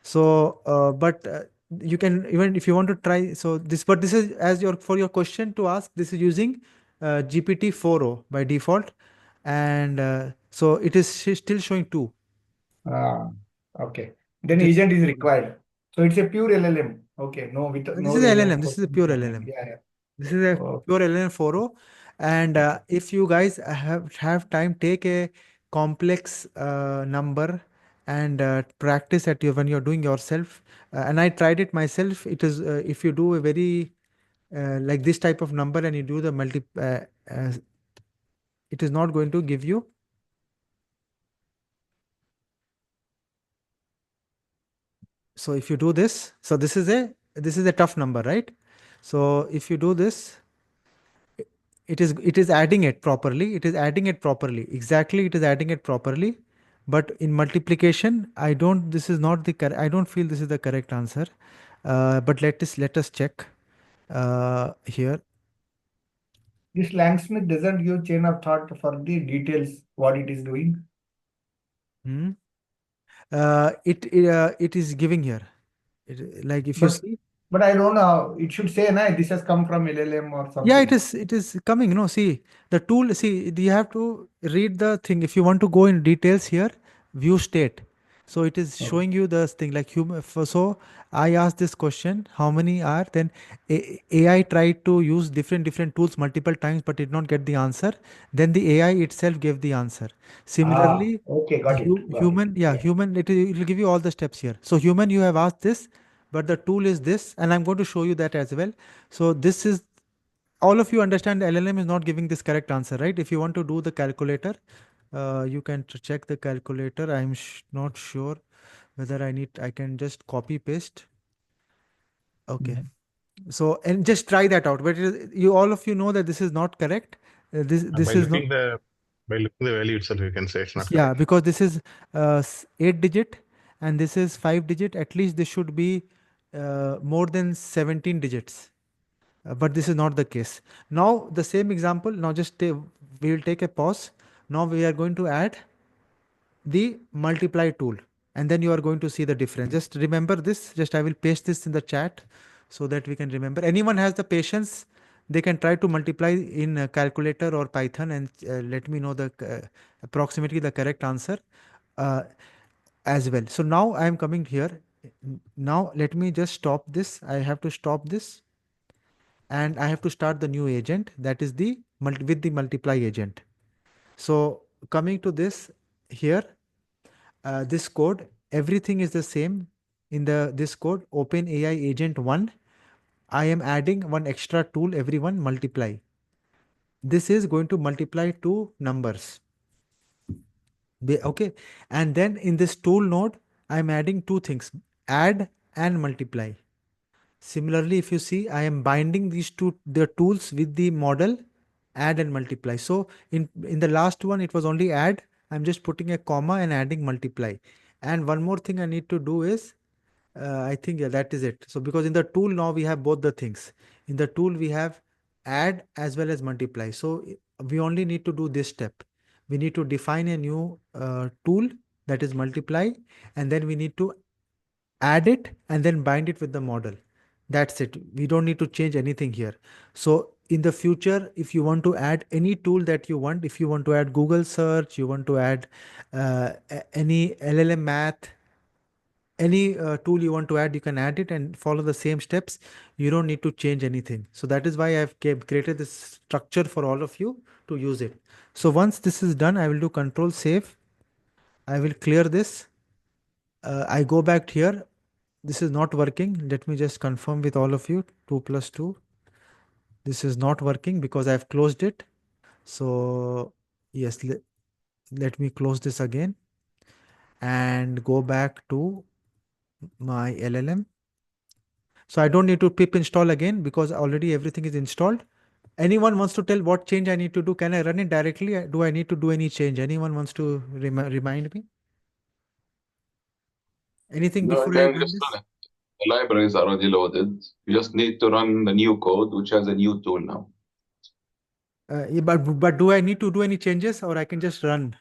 A: So, but you can, even if you want to try. So this, but this is, as your, for your question to ask, this is using GPT 4.0 by default, and so it is still showing two.
C: Ah, okay. Then
A: It is.
C: agent is required. So it's a pure LLM. Okay. No, with
A: This
C: no
A: is
C: real life
A: LLM. This is a
C: question
A: pure
C: coming.
A: LLM.
C: Yeah, yeah.
A: This is a
C: Okay.
A: pure LLM 4.0. And
C: Okay.
A: if you guys have time, take a complex number and practice at your, when you're doing yourself. And I tried it myself. It is if you do a very like this type of number and you do the it is not going to give you. So if you do this, so this is a tough number, right? So if you do this, it is adding it properly. It is adding it properly. Exactly, it is adding it properly. But in multiplication, I don't. This is not the correct. I don't feel this is the correct answer. But let us check here.
C: This Langsmith doesn't give chain of thought for the details what it is doing.
A: Hmm. It is giving here. Like if you
C: But
A: see.
C: but I don't know. It should say, nah, this has come from LLM or
A: Yeah, it
C: something.
A: is. It is coming. No, see the tool. See, you have to read the thing. If you want to go in details here, view state. So it is
C: Okay.
A: showing you the thing like human. So I asked this question: how many are? Then AI tried to use different tools multiple times, but did not get the answer. Then the AI itself gave the answer.
C: Ah,
A: Similarly,
C: okay, got it, got it.
A: human, yeah,
C: Yeah.
A: human. It will give you all the steps here. So human, you have asked this, but the tool is this, and I'm going to show you that as well. So this is, all of you understand the LLM is not giving this correct answer, right? If you want to do the calculator, you can check the calculator. I'm not sure whether I can just copy paste. Okay.
C: Mhm.
A: So, and just try that out. But you, all of you know that this is not correct. This
D: By
A: is not,
D: looking the value itself, you can say it's not
A: yeah,
D: correct.
A: because this is 8 digit and this is 5 digit. At least this should be more than 17 digits. but this is not the case. Now the same example, now we will take a pause. Now we are going to add the multiply tool, and then you are going to see the difference. Just remember this, just I will paste this in the chat so that we can remember. Anyone has the patience, they can try to multiply in a calculator or Python and let me know the approximately the correct answer uh, as well. So now I am coming here. Now let me just stop this. I have to stop this and I have to start the new agent, that is the with the multiply agent. So coming to this here, this code, everything is the same in this code. OpenAI agent 1, I am adding one extra tool, everyone, multiply. This is going to multiply two numbers. Okay, and then in this tool node, I'm adding two things, add and multiply. Similarly, if you see, I am binding the tools with the model add and multiply. So in the last one, it was only add. I'm just putting a comma and adding multiply. And one more thing I need to do is, I think yeah, that is it. So because in the tool now we have both the things. In the tool we have add as well as multiply. So we only need to do this step. We need to define a new tool, that is multiply, and then we need to add it and then bind it with the model. That's it. We don't need to change anything here. So in the future, if you want to add any tool that you want, if you want to add Google search, you want to add any LLM math, any tool you want to add, you can add it and follow the same steps. You don't need to change anything. So that is why I've created this structure for all of you to use it. So once this is done, I will do control save. I will clear this. I go back here. This is not working. Let me just confirm with all of you. 2 plus 2. This is not working because I've closed it. So yes, let me close this again and go back to my LLM. So I don't need to pip install again because already everything is installed. Anyone wants to tell what change I need to do? Can I run it directly? Do I need to do any change? Anyone wants to remind me? Anything
B: No,
A: before I
B: again,
A: run
B: just
A: this?
B: run it. The libraries are already loaded. You just need to run the new code, which has a new tool now.
A: Yeah, but do I need to do any changes or I can just run?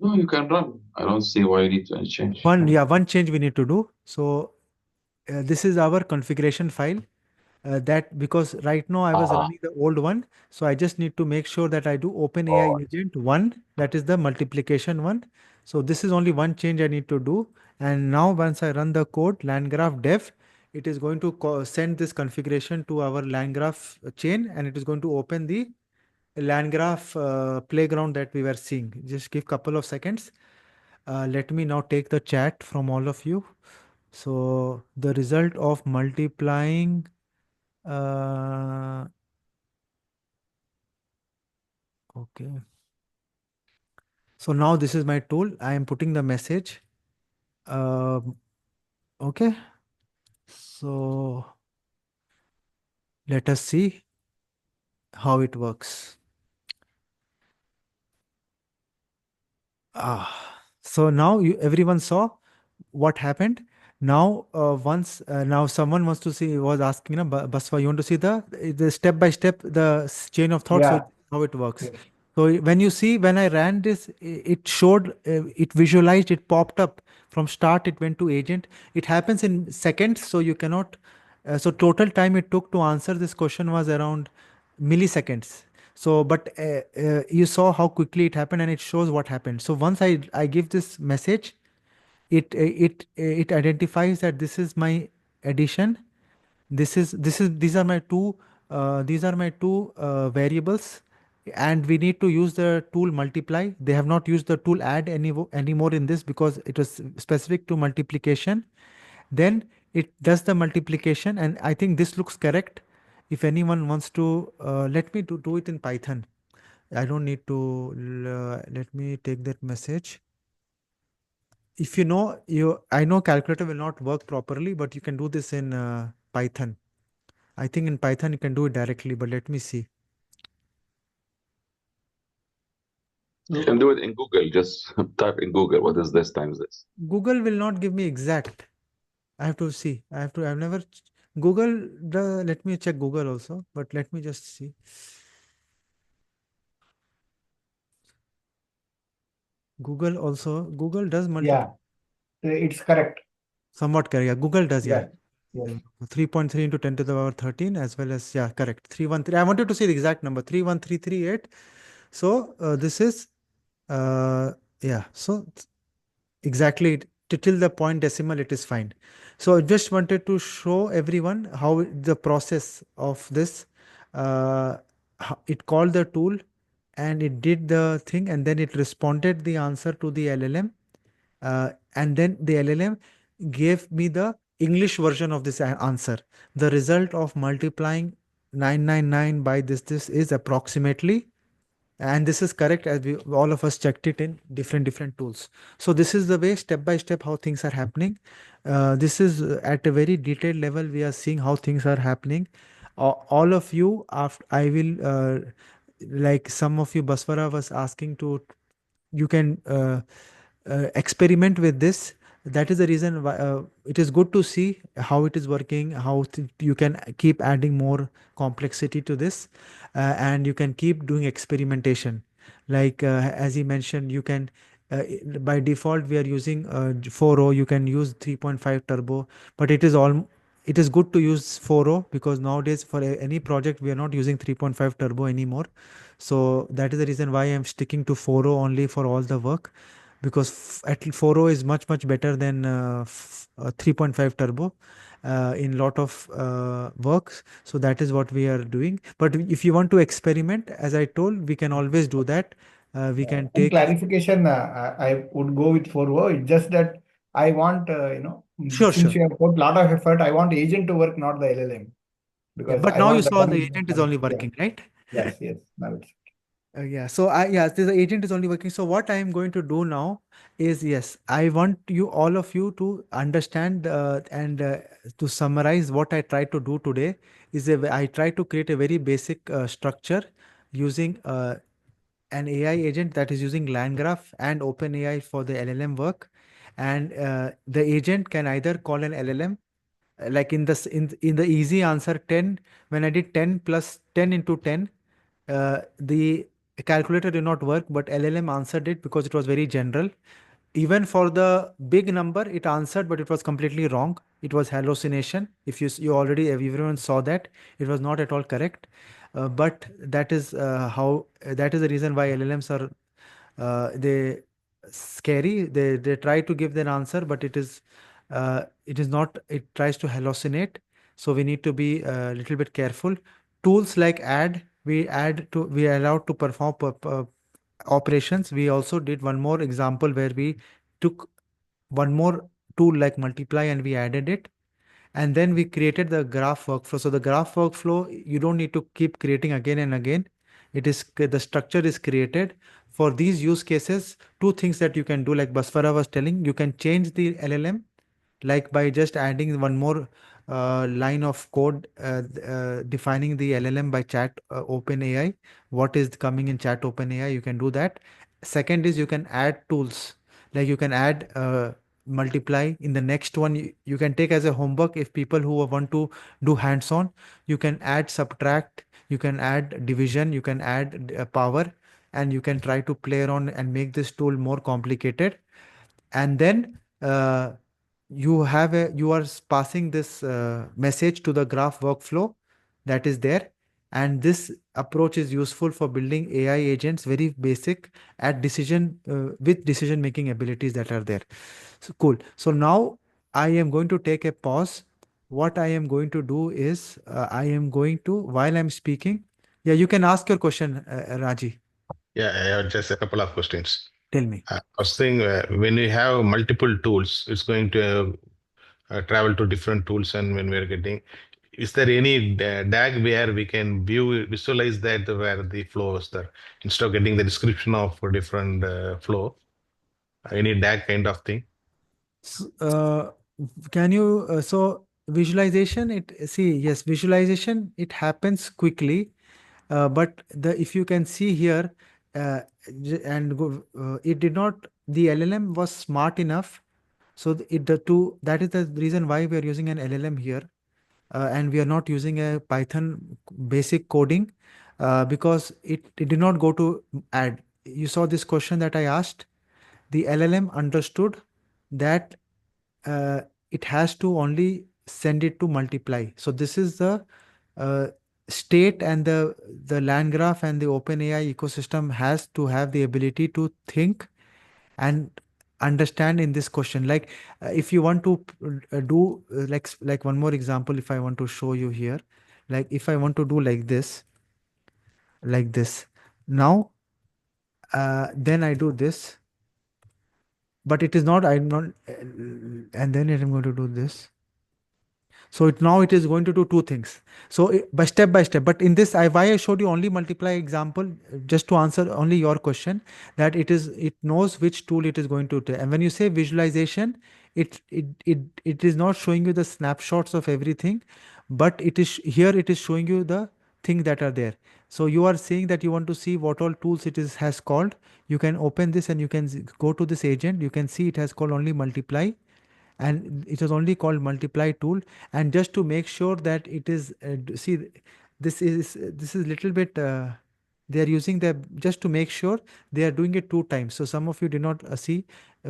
B: No, you can run. I don't see why you need to change.
A: One change we need to do. So this is our configuration file. That because right now I was
B: Ah,
A: running the old one, so I just need to make sure that I do OpenAI
B: oh,
A: agent 1, that is the multiplication one. So this is only one change I need to do. And now once I run the code landgraph dev, it is going to send this configuration to our landgraph chain, and it is going to open the landgraph playground that we were seeing. Just give couple of seconds. Let me now take the chat from all of you. So the result of multiplying okay. So now this is my tool. I am putting the message. Um, okay. So let us see how it works. So now everyone saw what happened. Now, once now someone wants to see was asking, Baswa, you want to see the step by step chain of thought, so
C: Yeah.
A: how it works.
C: Yes.
A: So when you see when I ran this, it showed, it visualized, it popped up from start. It went to agent. It happens in seconds, so you cannot. So total time it took to answer this question was around milliseconds. So, but you saw how quickly it happened, and it shows what happened. So once I give this message, it identifies that this is my addition. These are my two variables, and we need to use the tool multiply. They have not used the tool add anymore in this because it was specific to multiplication. Then it does the multiplication, and I think this looks correct. If anyone wants to, let me do it in Python. I don't need to. Let me take that message. If you know, I know calculator will not work properly, but you can do this in Python. I think in Python you can do it directly, but let me see.
B: you can do it in Google. Just type in Google, what is this times this?
A: Google will not give me exact. I have to see. I've never Google, let me check Google also, but let me just see. Google does multiple.
C: Yeah, it's correct.
A: Somewhat correct. Yeah, Google does, yeah.
C: Yes.
A: 3.3 into 10 to the power 13, as well as, yeah, correct. 313. I wanted to see the exact number, 31338. So this is, yeah, so exactly till the point decimal, it is fine. So I just wanted to show everyone how the process of this, uh, it called the tool and it did the thing, and then it responded the answer to the LLM, and then the LLM gave me the English version of this answer. The result of multiplying 999 by this is approximately, and this is correct as we all of us checked it in different tools. So this is the way step by step how things are happening. This is at a very detailed level we are seeing how things are happening. All of you, after I will, like some of you, Baswara was asking to, you can experiment with this. That is the reason why it is good to see how it is working, how you can keep adding more complexity to this, and you can keep doing experimentation. Like as he mentioned, you can, by default we are using 4.0. You can use 3.5 turbo, but it is good to use 4.0 because nowadays for any project we are not using 3.5 turbo anymore. So that is the reason why I'm sticking to 4.0 only for all the work, because at 4.0 is much better than 3.5 turbo in lot of works. So that is what we are doing. But if you want to experiment, as I told, we can always do that. We can
C: One
A: take.
C: clarification, I would go with 4.0. It's just that I want, since
A: Sure.
C: you have put a lot of effort, I want agent to work, not the LLM,
A: Yeah,
C: because
A: but
C: I
A: now you
C: want the
A: saw the
C: one.
A: agent is only
C: Yeah.
A: working, right?
C: Yes. Now it's
A: Yeah, so the agent is only working. So what I am going to do now is, yes, I want you, all of you, to understand and to summarize what I try to do today. I try to create a very basic structure using an AI agent that is using LangGraph and OpenAI for the LLM work, and the agent can either call an LLM, like in the easy answer 10, when I did 10 plus 10 into 10, the calculator did not work, but LLM answered it because it was very general. Even for the big number, it answered, but it was completely wrong. It was hallucination. If you already, everyone saw that it was not at all correct. But that is that is the reason why LLMs are they scary. They try to give their answer, but it is not. It tries to hallucinate. So we need to be a little bit careful. Tools like we are allowed to perform operations. We also did one more example where we took one more tool like multiply and we added it, and then we created the graph workflow. So the graph workflow, you don't need to keep creating again and again. The structure is created for these use cases. Two things that you can do, like Baswara was telling, you can change the LLM, like by just adding one more line of code, defining the LLM by chat OpenAI. What is coming in chat OpenAI, you can do that. Second is you can add tools, like you can add multiply. In the next one, you can take as a homework if people who want to do hands-on. You can add subtract, you can add division, you can add power, and you can try to play around and make this tool more complicated. And then you are passing this message to the graph workflow that is there, and this approach is useful for building AI agents, very basic, at decision with decision making abilities that are there. So cool. So now I am going to take a pause. What I am going to do is I am going to, while I'm speaking, yeah, you can ask your question, Raji.
D: Yeah, I have just a couple of questions.
A: Tell me.
D: I was saying when we have multiple tools, it's going to travel to different tools, and when we're getting, is there any DAG where we can visualize that where the flow is there instead of getting the description of a different flow? Any DAG kind of thing?
A: Uh, can you so visualization, it see, yes, visualization, it happens quickly, but the if you can see here, it did not, the LLM was smart enough. So that is the reason why we are using an LLM here. and we are not using a Python basic coding because it did not go to add. You saw this question that I asked. The LLM understood that uh, it has to only send it to multiply. So this is the uh, state, and the land graph and the OpenAI ecosystem has to have the ability to think and understand in this question. Like if you want to do like one more example, if I want to show you here, like if I want to do like this now, then I do this, but it is not, I'm not, and then I'm going to do this. So now it is going to do two things. So by step. But in this, why I showed you only multiply example, just to answer only your question, that it knows which tool it is going to take. And when you say visualization, it is not showing you the snapshots of everything, but it is showing you the things that are there. So you are saying that you want to see what all tools it is has called. You can open this and you can go to this agent. You can see it has called only multiply, and it was only called multiply tool. And just to make sure that it is see, this is little bit they are using the, just to make sure, they are doing it two times. So some of you did not see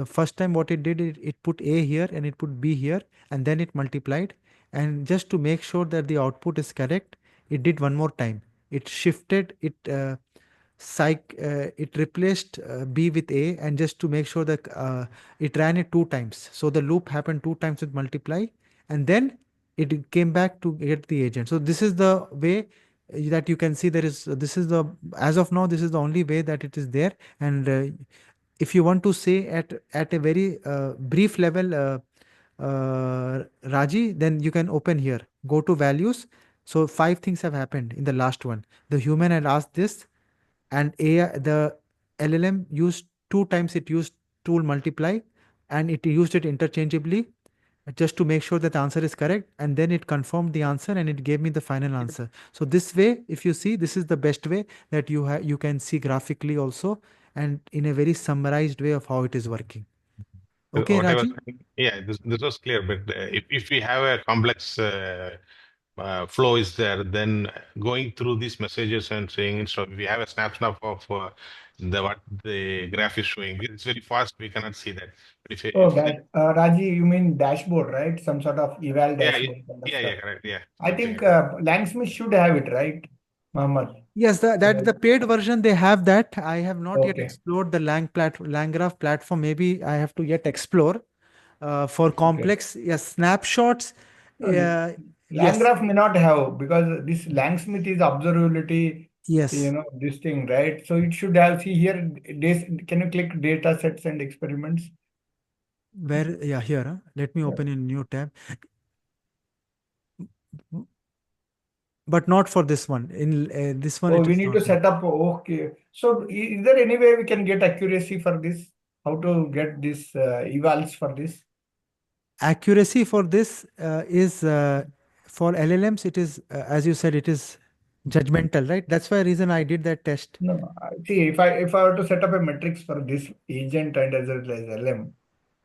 A: first time what it did, it put a here and it put b here, and then it multiplied. And just to make sure that the output is correct, it did one more time. It shifted it it replaced b with a, and just to make sure that it ran it two times. So the loop happened two times with multiply, and then it came back to get the agent. So this is the way that you can see there is, this is the, as of now, this is the only way that it is there. And if you want to say at a very brief level, Raji, then you can open here, go to values. So five things have happened in the last one. The human had asked this, and AI, the LLM used two times, it used tool multiply, and it used it interchangeably just to make sure that the answer is correct, and then it confirmed the answer and it gave me the final answer. So this way, if you see, this is the best way that you can see graphically also, and in a very summarized way of how it is working. Okay,
D: What I was
A: Raji?
D: saying, yeah, this was clear. But if we have a complex flow is there, then going through these messages and saying, so we have a snapshot of what the graph is showing. It's very fast. We cannot see that. But
C: Oh,
D: if
C: that Raji, you mean dashboard, right? Some sort of eval
D: yeah,
C: dashboard kind of stuff.
D: yeah, correct, yeah,
C: I
D: something
C: think
D: like that.
C: Langsmith should have it, right, Mohammed?
A: Yes, the paid version they have that. I have not yet
C: Okay,
A: explored the LangGraph platform. Maybe I have to yet explore. For
C: okay.
A: complex, yes, snapshots.
C: No,
A: Yes,
C: Landgraph may not have, because this Langsmith is observability,
A: yes.
C: this thing, right? So it should have, see here, can you click data sets and experiments?
A: Where, yeah, here. Let me
C: Yeah.
A: open a new tab, but not for this one. In this one,
C: Oh,
A: it
C: we
A: is
C: need
A: not
C: to
A: there.
C: set up, okay. So is there any way we can get accuracy for this? How to get this evals for this?
A: Accuracy for this is for LLMs. It is as you said, it is judgmental, right? That's why reason I did that test.
C: No, see, if I were to set up a metrics for this agent and as well as LM,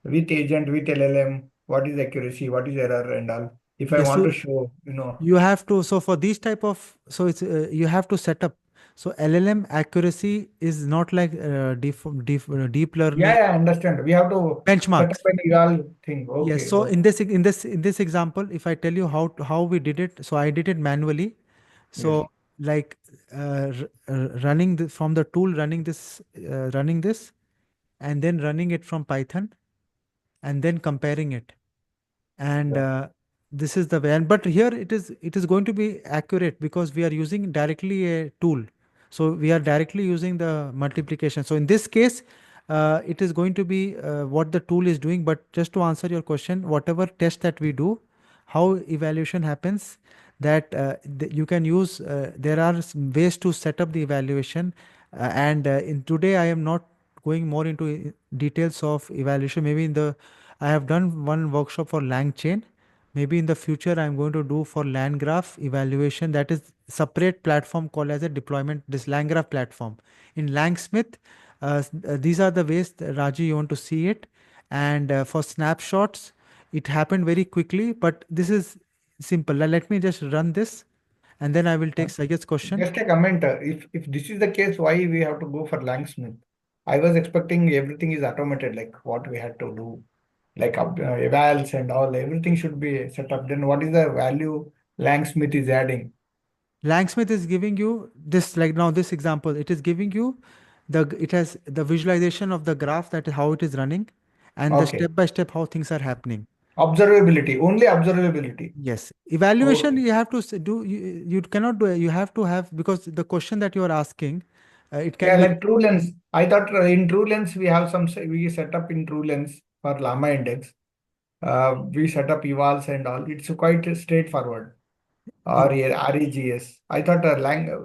C: with agent, with LLM, what is accuracy, what is error and all. If I
A: Yes,
C: want to
A: so
C: show,
A: you have to. So for these type of, so it's you have to set up. So LLM accuracy is not like deep
C: yeah,
A: learning
C: yeah, I understand. We have to set up
A: benchmarks.
C: an eval thing.
A: Yes.
C: Okay,
A: So
C: okay.
A: in this example, if I tell you how we did it, so I did it manually.
C: Yes.
A: So like running from the tool, running this, and then running it from Python, and then comparing it. And
C: Yeah.
A: this is the way. And but here it is going to be accurate because we are using directly a tool. So we are directly using the multiplication. So in this case, it is going to be what the tool is doing. But just to answer your question, whatever test that we do, how evaluation happens, that you can use. There are ways to set up the evaluation, and in today I am not going more into details of evaluation. Maybe in the I have done one workshop for LangChain. Maybe in the future I'm going to do for LangGraph evaluation. That is separate platform called as a deployment. This LangGraph platform in Langsmith. These are the ways, Raji, you want to see it. And for snapshots, it happened very quickly. But simple. Let me just run this, and then I will take Sayyid's question.
C: Just a comment. If this is the case, why we have to go for Langsmith? I was expecting everything is automated, like what we had to do, like evals and all. Everything should be set up. Then what is the value Langsmith is adding?
A: Langsmith is giving you this, like now this example, it is giving you it has the visualization of the graph, that is how it is running, and the
C: Okay.
A: step by step how things are happening.
C: Observability, only observability.
A: Yes, evaluation
C: Okay.
A: you have to do. You cannot do. You have to have, because the question that you are asking, it can
C: Yeah,
A: be.
C: like TrueLens. I thought in TrueLens we have some, we set up in TrueLens for Llama Index. We set up evals and all. It's quite straightforward. Or RAGS. I thought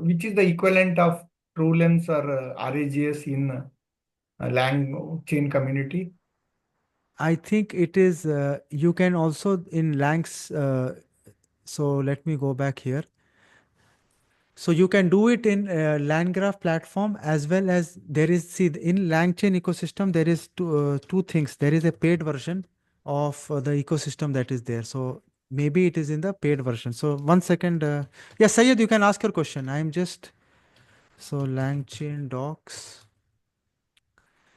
C: which is the equivalent of TrueLens or RAGS in Lang chain community?
A: I think it is. You can also in Langs. So let me go back here. So you can do it in LangGraph platform, as well as there is, see, in LangChain ecosystem, there is two things. There is a paid version of the ecosystem that is there. So maybe it is in the paid version. So 1 second. Yeah, Syed, you can ask your question. I'm just, so LangChain docs.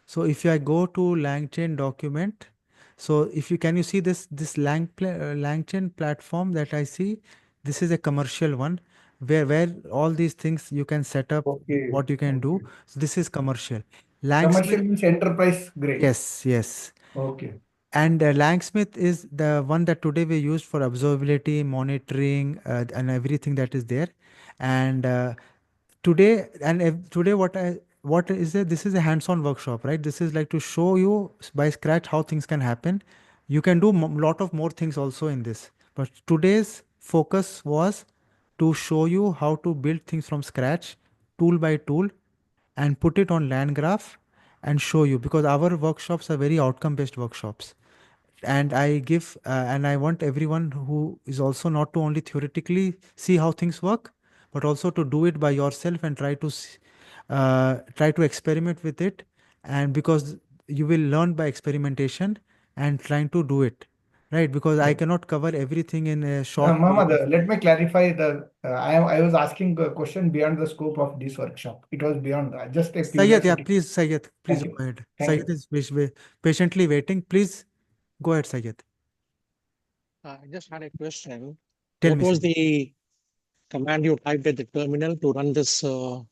A: So if I go to LangChain document, so if you can, you see this LangChain platform that I see, this is a commercial one, where all these things you can set up,
C: Okay.
A: what you can do.
C: Okay.
A: So this is commercial.
C: Commercial
A: Langsmith,
C: means enterprise grade.
A: yes.
C: Okay.
A: And Langsmith is the one that today we use for observability, monitoring, and everything that is there. And today what is it? This is a hands-on workshop, right? This is like to show you by scratch how things can happen. You can do lot of more things also in this, but today's focus was to show you how to build things from scratch, tool by tool, and put it on land graph and show you, because our workshops are very outcome based workshops. And I give and I want everyone who is also not to only theoretically see how things work, but also to do it by yourself and try to experiment with it. And because you will learn by experimentation and trying to do it right, because I cannot cover everything in a short period of.
C: Mohammed, let me clarify I was asking a question beyond the scope of this workshop. It was beyond that, just a
A: Sayed, yeah,
C: curiosity.
A: please, Sayed, please
C: Thank
A: go
C: you.
A: ahead.
C: Thank
A: Sayed
C: you.
A: is patiently waiting. Please go ahead, Sayed.
E: I just had a question.
A: Tell
E: What
A: me,
E: was
A: Sayed.
E: the command you typed at the terminal to run this whole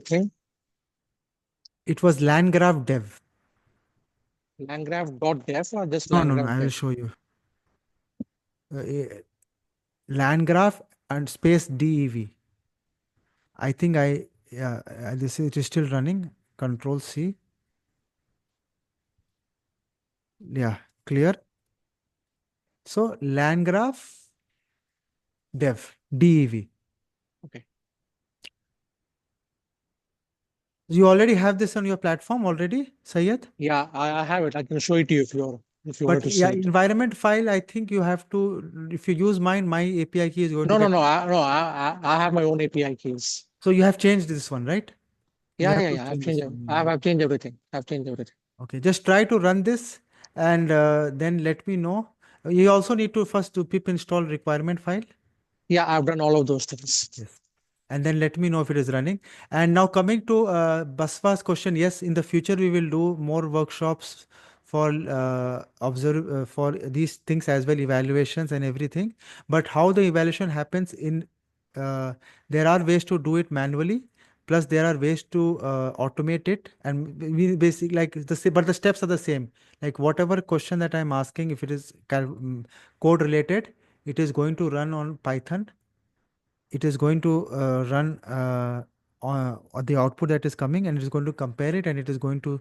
E: thing?
A: It was landgraph dev.
E: Landgraph.dev or just
A: No, I will
E: landgraph.dev?
A: show you. Landgraph and space dev. I think yeah, this is, it is still running. Control C. Yeah, clear. So landgraph dev.
E: Okay.
A: You already have this on your platform already, Sayed?
E: Yeah, I have it. I can show it to you if you
A: But
E: want to
A: yeah,
E: see it.
A: environment file, I think you have to, if you use mine, my API key is going to
E: No, no,
A: get.
E: no. I have my own API keys.
A: So you have changed this one, right? You
E: Yeah,
A: have
E: yeah,
A: to
E: yeah.
A: change this one.
E: I've changed everything. I've changed everything.
A: Okay, just try to run this, and then let me know. You also need to first do pip install requirement file.
E: Yeah, I've done all of those things.
A: Yes. And then let me know if it is running. And now coming to Baswa's question, yes, in the future we will do more workshops for for these things as well, evaluations and everything. But how the evaluation happens in uh, there are ways to do it manually. Plus, there are ways to automate it, and we basically like but the steps are the same. Like whatever question that I'm asking, if it is code related, it is going to run on Python. It is going to run on the output that is coming, and it is going to compare it, and it is going to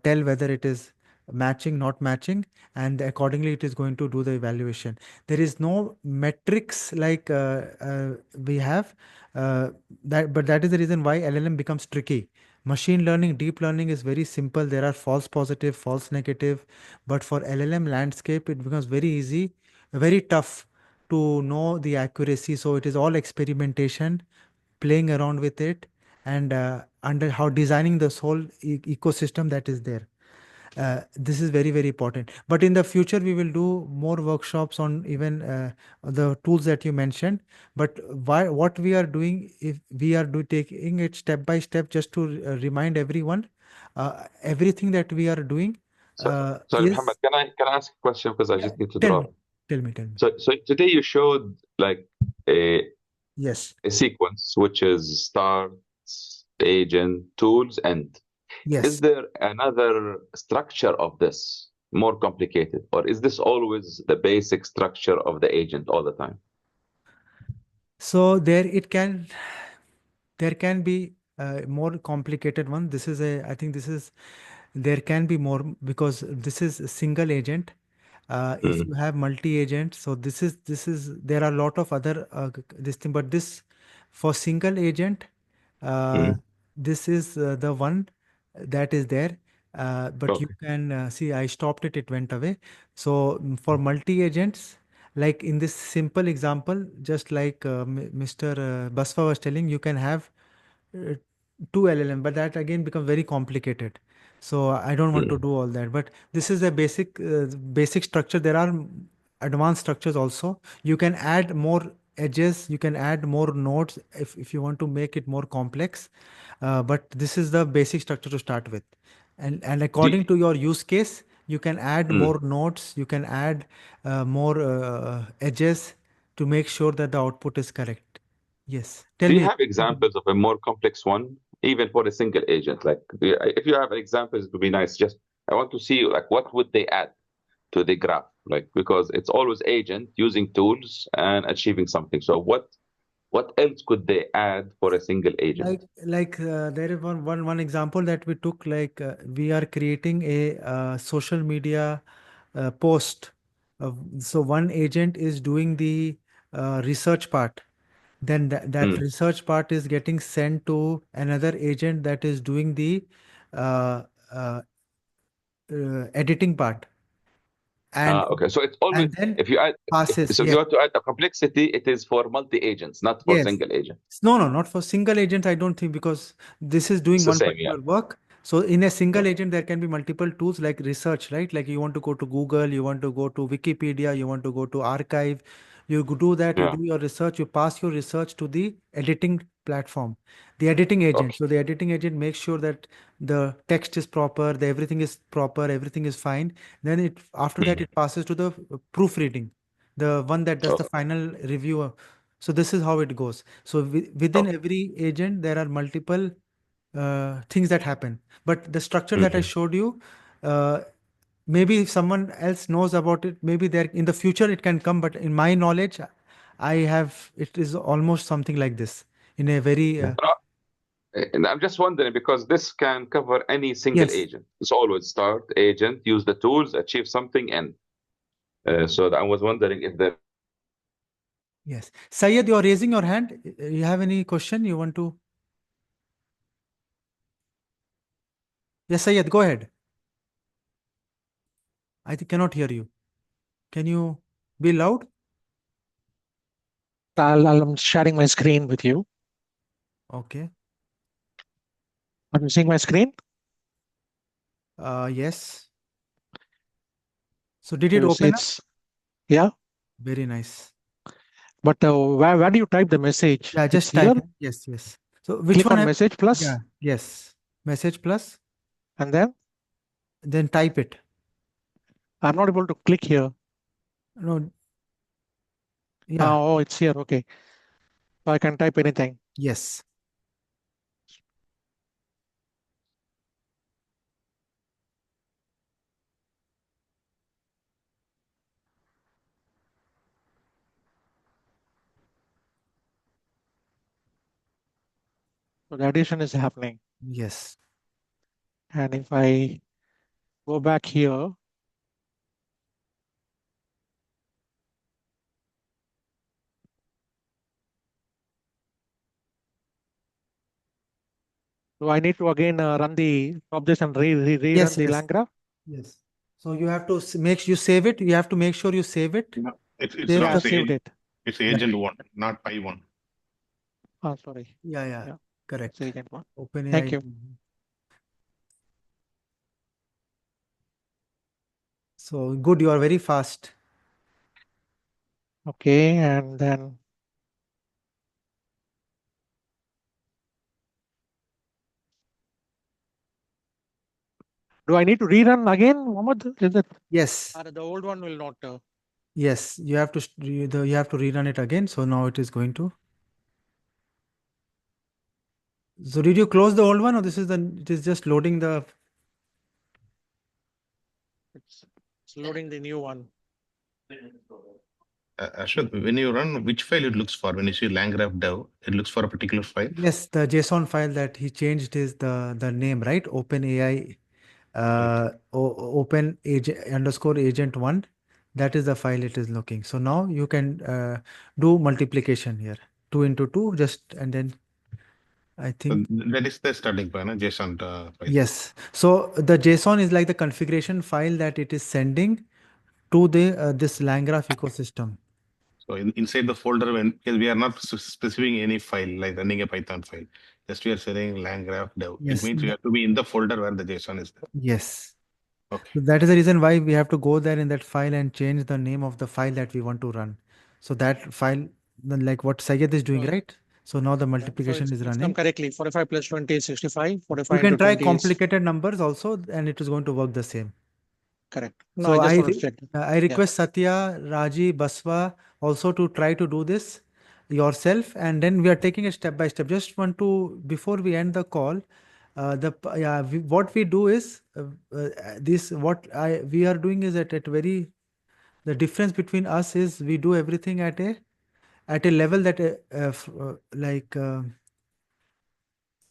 A: tell whether it is matching, not matching, and accordingly it is going to do the evaluation. There is no metrics like we have but that is the reason why LLM becomes tricky. Machine learning, deep learning is very simple. There are false positive, false negative, but for LLM landscape it becomes very easy, very tough to know the accuracy. So it is all experimentation, playing around with it, and under how designing this whole ecosystem that is there. This is very, very important. But in the future, we will do more workshops on even the tools that you mentioned. But what we are doing, if we are taking it step by step, just to remind everyone, everything that we are doing
B: Sorry, Muhammad,
A: is.
B: can I ask a question because I
A: Yeah,
B: just need to
A: tell me,
B: drop.
A: tell me, tell me.
B: So today you showed like a
A: Yes,
B: a sequence which is start, agent, tools, end. Is
A: yes.
B: there another structure of this more complicated, or is this always the basic structure of the agent all the time?
A: So there can be a more complicated one. I think there can be more because this is a single agent. If you
B: Mm,
A: have multi-agent, so there are a lot of other this thing, but this for single agent, uh,
B: mm.
A: this is the one that is there. But you
B: Okay.
A: can see I stopped it, it went away. So for multi-agents, like in this simple example, just like Mr. Basfa was telling, you can have uh, two LLM, but that again becomes very complicated. So I don't want to
B: Mm,
A: do all that. But this is a basic structure. There are advanced structures also. You can add more edges. You can add more nodes if you want to make it more complex. But this is the basic structure to start with. And
B: do,
A: according to your use case, you can add
B: mm.
A: more nodes. You can add more edges to make sure that the output is correct. Yes. Tell
B: Do you
A: me.
B: have examples of a more complex one, even for a single agent? Like, if you have examples, it would be nice. Just I want to see like what would they add to the graph, like because it's always agent using tools and achieving something. So what else could they add for a single agent?
A: There is one example that we took, like we are creating a social media post. So one agent is doing the research part. Then that
B: Mm.
A: research part is getting sent to another agent that is doing the uh, uh, editing part. And
B: Okay, so it's always
A: and then
B: if you add
A: passes.
B: so if you
A: Yes.
B: want to add a complexity, it is for multi agents, not for
A: Yes.
B: single agent.
A: No, no, not for single agent. I don't think because this is
B: It's
A: doing
B: the
A: one
B: same, yeah.
A: particular work. So in a
B: Yeah.
A: single agent, there can be multiple tools like research, right? Like you want to go to Google, you want to go to Wikipedia, you want to go to archive. Do that, you
B: Yeah.
A: do your research, you pass your research to the editing platform, the editing agent.
B: Okay.
A: So the editing agent makes sure that the text is proper, everything is proper, everything is fine. Then after that,
B: Mhm.
A: it passes to the proofreading, the one that does the
B: Okay.
A: final review. So this is how it goes. So within
B: Okay.
A: every agent, there are multiple things that happen. But the structure that I
B: Mhm.
A: showed you, uh, maybe if someone else knows about it, maybe there in the future it can come. But in my knowledge, it is almost something like this in a very
B: No, and I'm just wondering because this can cover any single
A: yes,
B: agent. It's always start agent, use the tools, achieve something, and so I was wondering if there.
A: yes. Syed, you're raising your hand. You have any question you want to? Yes, Syed, go ahead. Cannot hear you. Can you be loud?
E: I'm sharing my screen with you.
A: Okay.
E: Are you seeing my screen?
A: Yes. So did it open up?
E: Yeah,
A: Very nice.
E: but where do you type the message?
A: Yeah,
E: It's
A: just
E: here.
A: type in. Yes, yes. So which
E: Click
A: one
E: on
A: have?
E: message plus,
A: Yeah, yes. Message plus,
E: and
A: then type it.
E: I'm not able to click here.
A: No, yeah,
E: Oh, it's here. Okay, so I can type anything.
A: yes.
E: So the addition is happening.
A: Yes.
E: And if I go back here, do I need to again run the objects and rerun
A: Yes,
E: the
A: yes,
E: LangGraph?
A: yes. So you have to you save it. You have to make sure you save it.
D: No, it's
A: Save
E: Yeah,
A: the,
E: I've
D: not
E: saved it.
D: it's
A: yeah,
D: agent one, not pi one.
E: Oh, sorry.
A: yeah, yeah.
E: Yeah, it's
A: Correct.
E: agent one. Thank
A: OpenAI.
E: you.
A: So good, you are very fast.
E: Okay, and then do I need to rerun again, Mohammed? Is it
A: Yes,
E: or the old one will not?
A: yes, you have to you have to rerun it again. So now it is going to. So did you close the old one, or this is it is just loading the.
E: It's loading the new one.
D: Ashwin, when you run, which file it looks for? When you see langgraph dev, it looks for a particular file.
A: Yes, the JSON file that he changed is the name, right? OpenAI open agent underscore agent one. That is the file it is looking. So now you can do multiplication here. 2 into 2, just and then I think.
D: That is the starting point, JSON file.
A: Yes. So the JSON is like the configuration file that it is sending to the this LangGraph ecosystem.
D: So inside the folder, because we are not specifying any file like running a Python file, just we are saying langgraph dev.
A: Yes.
D: It means we have to be in the folder where the JSON is there.
A: Yes.
D: Okay.
A: So that is the reason why we have to go there in that file and change the name of the file that we want to run. So that file, then like what Syed is doing,
E: So-
A: right? So now the
E: So
A: multiplication is
E: it's come
A: running.
E: correctly. 45 plus 20 is 65.
A: You
E: 45
A: can
E: into
A: try
E: 20 is
A: complicated numbers also, and it is going to work the same.
E: correct. No,
A: So
E: I just want to check.
A: I request Satya, Raji, Baswa also to try to do this yourself, and then we are taking it step by step. Just want to before we end the call, what we do is this. What we are doing is at very the difference between us is we do everything at a level that like.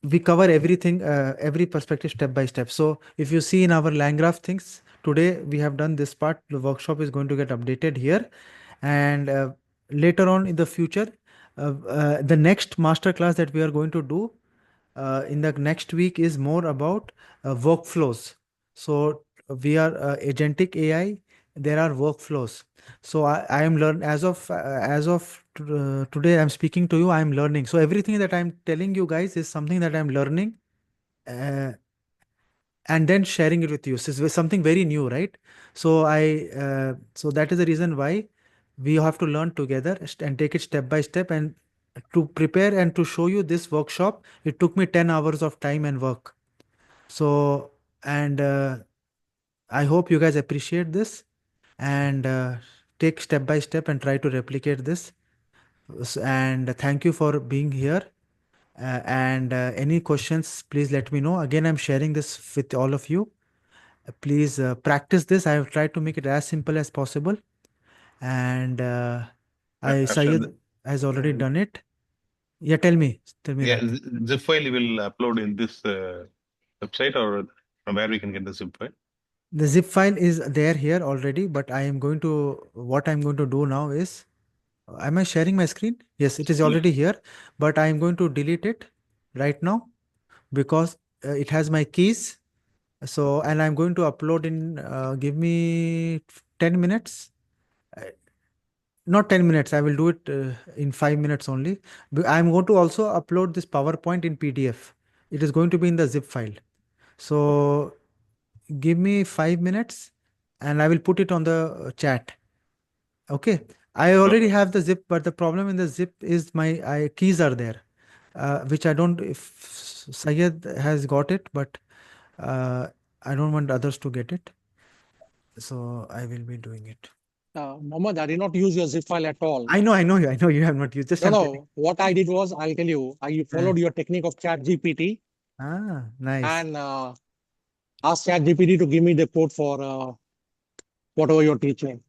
A: We cover everything, every perspective step by step. So if you see in our LangGraph things, today we have done this part. The workshop is going to get updated here. And later on in the future, the next master class that we are going to do in the next week is more about workflows. So we are agentic AI. There are workflows. So I am learn as of today. I'm speaking to you. I'm learning. So everything that I'm telling you guys is something that I'm learning, uh, and then sharing it with you. So it's something very new, right? So so that is the reason why we have to learn together and take it step by step. And to prepare and to show you this workshop, it took me 10 hours of time and work. So, and I hope you guys appreciate this and take step by step and try to replicate this. And thank you for being here. And any questions, please let me know. Again, I'm sharing this with all of you. Please practice this. I have tried to make it as simple as possible. And Syed
D: Ashwin,
A: has already done it. Yeah, tell me. Tell me,
D: yeah,
A: right.
D: zip file you will upload in this website, or from where we can get the zip file?
A: The zip file is there here already, but I am going to, what I'm going to do now is, am I sharing my screen? Yes, it is
D: Yeah.
A: already here, but I am going to delete it right now because it has my keys. So, and I'm going to upload in, give me 10 minutes. Uh, Not 10 minutes, I will do it in 5 minutes only. I'm going to also upload this PowerPoint in PDF. It is going to be in the zip file. So give me 5 minutes and I will put it on the chat. Okay. I already have the zip, but the problem in the zip is my keys are there, which I don't, if Syed has got it, but I don't want others to get it. So I will be doing it.
E: Mohammed, I did not use your zip file at all.
A: I know you have not used. Just I'm telling.
E: No, what I did was, I'll tell you, I followed your technique of Chat GPT
A: Nice.
E: and asked Chat GPT to give me the code for whatever you're teaching.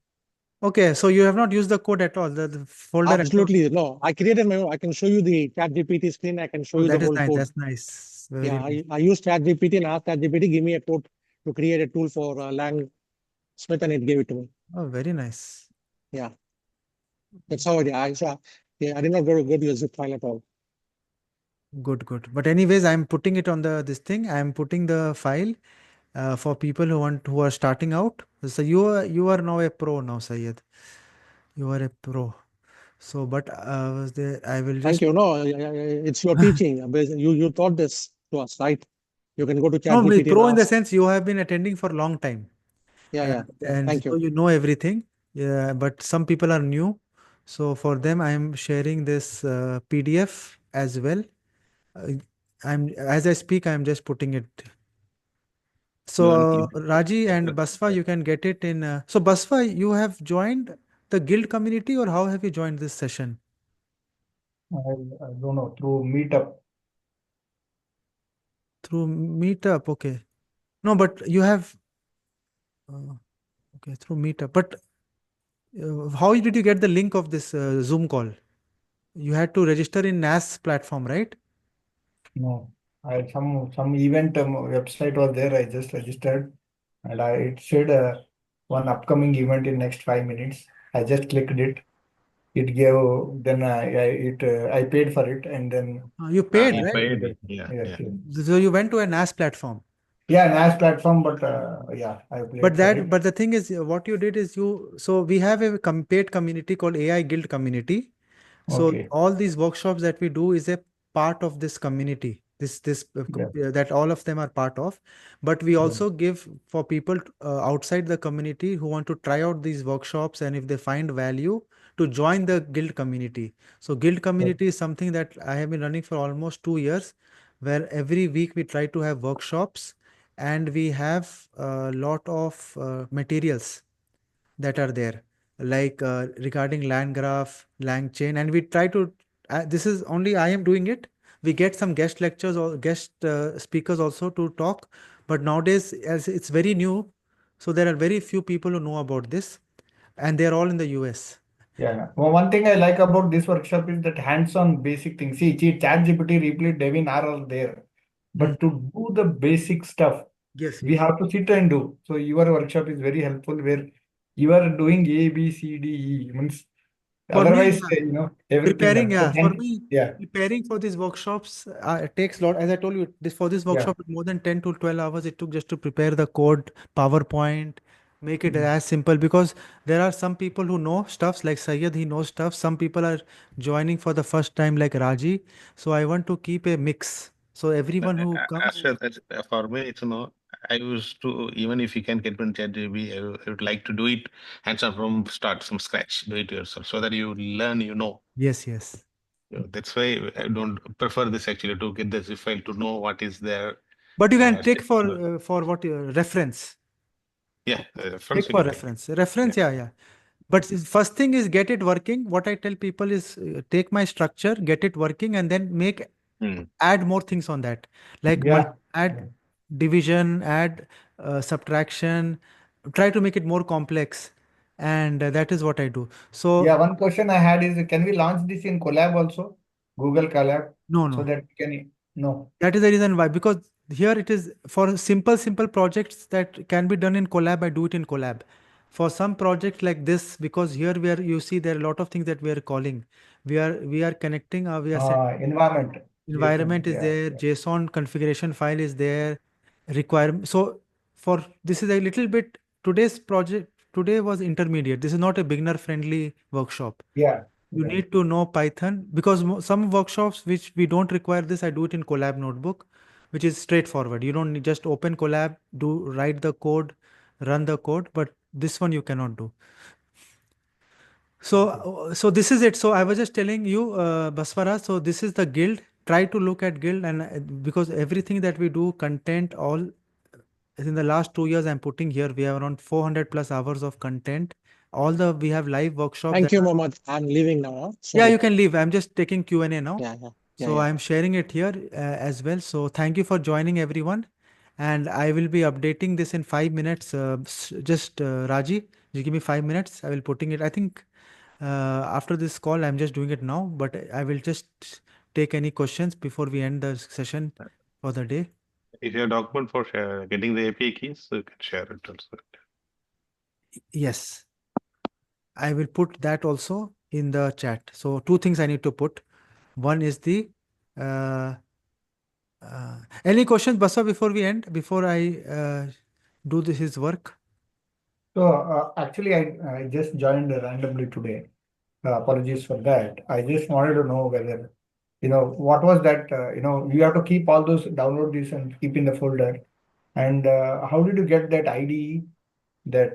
A: Okay, so you have not used the code at all, the folder at all?
E: Absolutely. No, I created my own. I can show you the Chat GPT screen. I can show
A: Oh,
E: you the
A: that is
E: whole
A: nice.
E: code.
A: That's nice. Very
E: Yeah,
A: nice.
E: I used Chat GPT and asked Chat GPT, give me a code to create a tool for Langsmith, and it gave it to me.
A: Oh, very nice.
E: Yeah. That's how I did not go to your zip file at all.
A: Good, good. But anyways, I'm putting it on this thing. I'm putting the file for people who are starting out. So you are now a pro now, Syed. You are a pro. So, but I will
E: Thank
A: just.
E: you. No, it's your teaching. You taught this to us, right? You can go to Chat
A: No,
E: GPT and
A: pro in the
E: ask.
A: sense you have been attending for a long time.
E: Yeah.
A: And
E: Thank
A: so
E: you.
A: you know everything. Yeah, but some people are new. So for them, I am sharing this PDF as well. Uh, as I speak, I'm just putting it. So
D: Learn in
A: Raji and Baswa, you can get it in. So Baswa, you have joined the guild community, or how have you joined this session?
C: I don't know, through Meetup.
A: Through Meetup, okay. No, but you have okay through Meetup. But how did you get the link of this Zoom call? You had to register in NAS platform, right?
C: No, I some event website was there. I just registered, and it said one upcoming event in next 5 minutes. I just clicked it. It gave then I paid for it, and then
A: You paid,
D: you
A: right?
D: paid. Yeah,
C: yes,
D: yeah.
C: yes.
A: So you went to a NAS platform.
C: Yeah, NAS platform, but yeah, I
A: But
C: paid for it.
A: but the thing is, what you did is so we have a paid community called AI Guild Community. So
C: Okay,
A: all these workshops that we do is a part of this community.
C: yeah,
A: That all of them are part of. But we
C: yeah,
A: also give for people outside the community who want to try out these workshops, and if they find value, to join the guild community. So guild
C: yeah,
A: community is something that I have been running for almost 2 years, where every week we try to have workshops, and we have a lot of materials that are there, like regarding land graph, lang chain, and we try to. This is only I am doing it. We get some guest lectures or guest speakers also to talk, but nowadays, as it's very new, so there are very few people who know about this, and they are all in the US.
C: yeah. Well, one thing I like about this workshop is that hands-on basic things. See, ChatGPT, Reply, Devin are all there,
A: Mm.
C: but to do the basic stuff,
A: Yes,
C: we
A: yes.
C: have to sit and do. So your workshop is very helpful where you are doing A, B, C, D, E. Means
A: For me,
C: otherwise,
A: yeah.
C: everything.
A: Preparing,
C: So
A: yeah. For
C: thank,
A: me,
C: yeah,
A: preparing for these workshops it takes a lot. As I told you, this for this
C: yeah.
A: workshop, more than 10 to 12 hours it took just to prepare the code, PowerPoint, make it
C: Mm.
A: as simple, because there are some people who know stuffs like Syed, he knows stuff. Some people are joining for the first time like Raji. So I want to keep a mix. So everyone who comes,
D: For me, it's no. I used to, even if you can get one ChatGPT, I would like to do it hands on from start from scratch. Do it yourself so that you learn.
A: yes, yes.
D: That's why I don't prefer this actually to get the zip file to know what is there.
A: But you can take
D: Step by step.
A: for what reference.
D: Yeah,
A: Take
D: friends we
A: for
D: can take.
A: reference.
D: Yeah.
A: Reference, yeah, yeah. But first thing is get it working. What I tell people is take my structure, get it working, and then
D: Hmm.
A: add more things on that, like
C: Yeah.
A: add division, add subtraction, try to make it more complex, and that is what I do.
C: Yeah,
A: So
C: one question I had is can we launch this in collab also? Google Collab,
A: no,
C: so
A: no,
C: that we can, no.
A: that is the reason why, because here it is for simple projects that can be done in collab. I do it in collab. For some projects like this, because here where you see there are a lot of things that we are calling, we are connecting, we are setting.
C: Environment, JSON,
A: Environment is
C: yeah,
A: there,
C: yeah.
A: JSON configuration file is there, requirement. So for this is a little bit, today's project today was intermediate. This is not a beginner friendly workshop.
C: Yeah,
A: You
C: yeah.
A: need to know Python, because some workshops which we don't require this, I do it in Colab notebook, which is straightforward. You don't just open Colab, write the code, run the code, but this one you cannot do. So,
C: Okay.
A: so this is it. So I was just telling you, Baswara. So this is the guild. Try to look at guild, and because everything that we do, content, all in the last 2 years, I'm putting here. We have around 400 plus hours of content. All the we have live workshops
E: Thank
A: that
E: you,
A: are.
E: Mohammed. I'm leaving now.
A: Yeah,
E: Sorry.
A: you can leave. I'm just taking Q&A now. So
E: Yeah.
A: I'm sharing it here as well. So thank you for joining everyone, and I will be updating this in 5 minutes. Just Raji, just give me 5 minutes. I will putting it. I think after this call, I'm just doing it now, but I will just take any questions before we end the session for the day.
D: If you have document for getting the API keys, you can share it also.
A: Yes, I will put that also in the chat. So two things I need to put. One is the uh, any questions, Basa, before we end, before I do his work?
C: So actually, I just joined randomly today. Apologies for that. I just wanted to know whether, what was that, you have to keep all those, download this and keep in the folder. And how did you get that IDE? that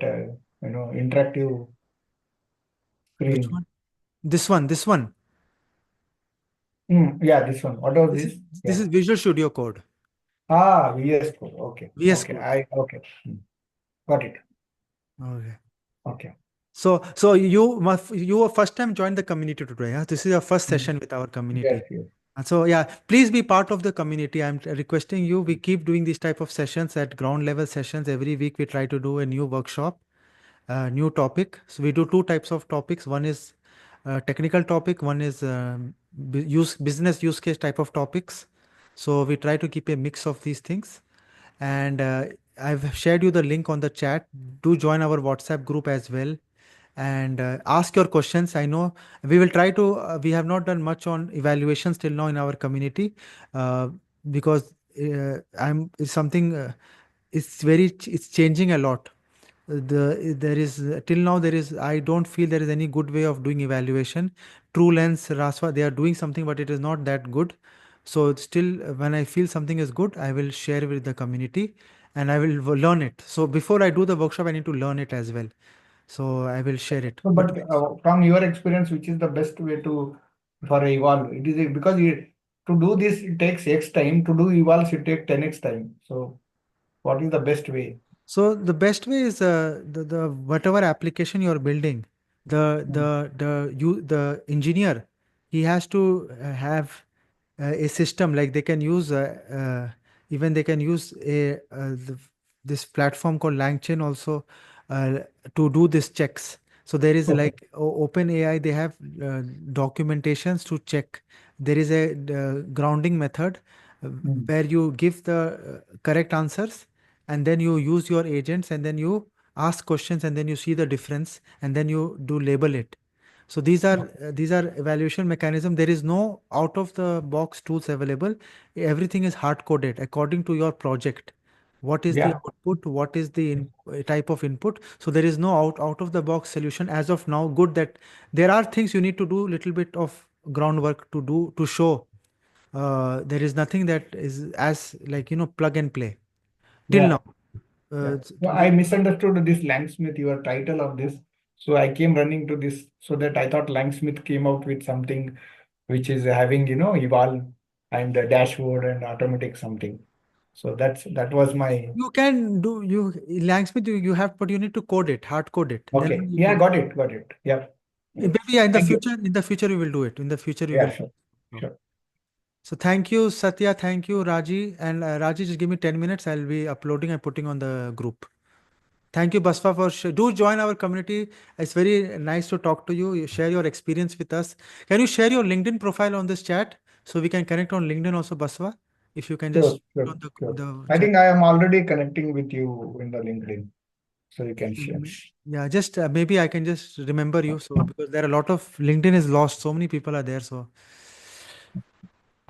C: interactive
A: Which
C: screen.
A: one? This one.
C: Yeah, this one. What was
A: This is
C: this?
A: this
C: Yeah.
A: is Visual Studio Code.
C: VS Code. Okay.
A: VS
C: Okay.
A: Code.
C: Okay. Got it.
A: Okay.
C: Okay.
A: So you were first time joined the community today. Yeah? This is your first
C: Mm.
A: session with our
C: Yes,
A: community.
C: yes.
A: And so yeah, please be part of the community. I'm requesting you. We keep doing these type of sessions at ground level sessions every week. We try to do a new workshop, new topic. So we do two types of topics. One is technical topic. One is business use case type of topics. So we try to keep a mix of these things. And I've shared you the link on the chat. Do join our WhatsApp group as well and ask your questions. I know we will try to, we have not done much on evaluations till now in our community uh, because it's something, it's changing a lot. There is till now there is I don't feel there is any good way of doing evaluation. TrueLens, Raswa, they are doing something, but it is not that good. So still, when I feel something is good, I will share with the community and I will learn it. So before I do the workshop, I need to learn it as well. So I will share it.
C: So,
A: But
C: but from your experience, which is the best way to for a evolve? It is because to do this it takes X time. To do evolves it takes 10x time. So, what is the best way?
A: so the best way is the whatever application you're building,
C: Mm.
A: the engineer, he has to have a system like they can use even they can use this platform called LangChain also uh, to do this checks. So there is
C: Okay.
A: like Open AI, they have documentations to check. There is a grounding method uh,
C: Mm.
A: where you give the correct answers and then you use your agents and then you ask questions and then you see the difference and then you do label it. So these are evaluation mechanism. There is no out of the box tools available. Everything is hard coded according to your project. What is the
C: Yeah.
A: output? What is the type of input? So there is no out of the box solution as of now. Good that there are things you need to do little bit of groundwork to do to show. There is nothing that is as like plug and play till
C: Yeah.
A: now.
C: Yeah.
A: It's-
C: So I
A: we-
C: misunderstood this Langsmith, your title of this. So I came running to this so that I thought Langsmith came out with something which is having, evolve and a dashboard and automatic something. So that was my
A: You can do Langsmith, you have, but you need to code it, hard code it. Then
C: okay.
A: only you
C: Yeah,
A: will.
C: got it, got it. Yeah. Yeah.
A: Maybe yeah,
C: Thank you.
A: in the future we will do it. In the future we
C: Yeah,
A: will.
C: sure.
A: No.
C: Sure.
A: So thank you, Satya. Thank you, Raji. And Raji, just give me 10 minutes. I'll be uploading and putting on the group. Thank you, Basfa, for do join our community. It's very nice to talk to you. You share your experience with us. Can you share your LinkedIn profile on this chat so we can connect on LinkedIn also, Basfa? If you can
C: Sure,
A: just put
C: sure,
A: on
C: sure.
A: the
C: I
A: chat.
C: think I am already connecting with you in the LinkedIn, so you can share.
A: Yeah, just maybe I can just remember you. So because there are a lot of LinkedIn is lost. So many people are there. So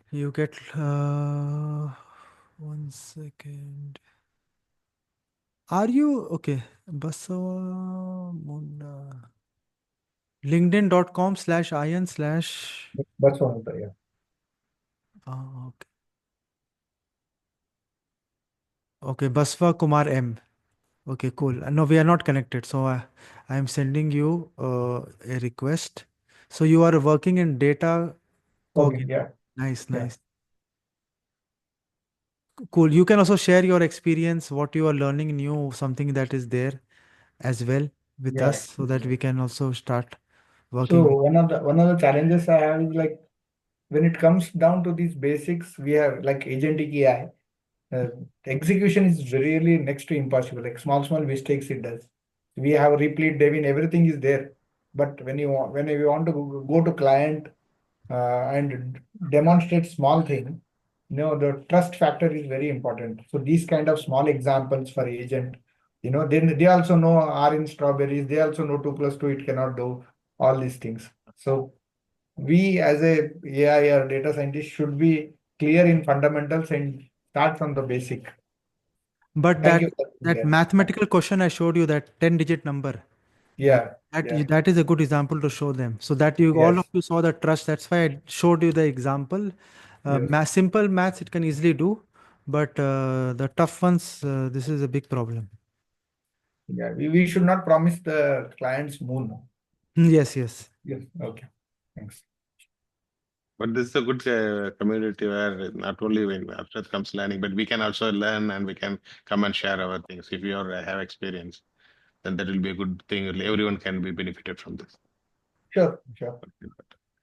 A: you get 1 second. Are you okay? Basava Munda. LinkedIn.com/IN/
C: That's one. Yeah.
A: okay. Okay, Basva Kumar M. Okay, cool. No, we are not connected. So I am sending you a request. So you are working in data
C: Okay.
A: cognition.
C: Yeah.
A: Nice,
C: Yeah.
A: nice. Cool. You can also share your experience, what you are learning new, something that is there as well with
C: Yeah.
A: us so that we can also start
C: So
A: working with.
C: one of the challenges I have is like when it comes down to these basics, we have like agentic AI. Uh, execution is really next to impossible. Like small mistakes it does. We have replete Devin, everything is there. But when you want to go to client and demonstrate small thing, the trust factor is very important. So these kind of small examples for agent, then they also know R in strawberries. They also know 2 + 2 it cannot do all these things. So we as a AI or data scientist should be clear in fundamentals and start from the basic.
A: But
C: Thank
A: that
C: you.
A: that
C: Yeah,
A: mathematical question I showed you, that 10-digit number, uh,
C: yeah, yeah.
A: that is a good example to show them. So that you all of
C: Yes,
A: you saw the trust. That's why I showed you the example.
C: yes.
A: Simple maths it can easily do, but the tough ones, this is a big problem.
C: Yeah, we should not promise the clients moon.
A: Yes, yes.
C: Yes, okay. Thanks.
D: But this is a good community where not only when Arshad comes learning, but we can also learn and we can come and share our things. If you have experience, then that will be a good thing. Everyone can be benefited from this.
C: Sure, sure.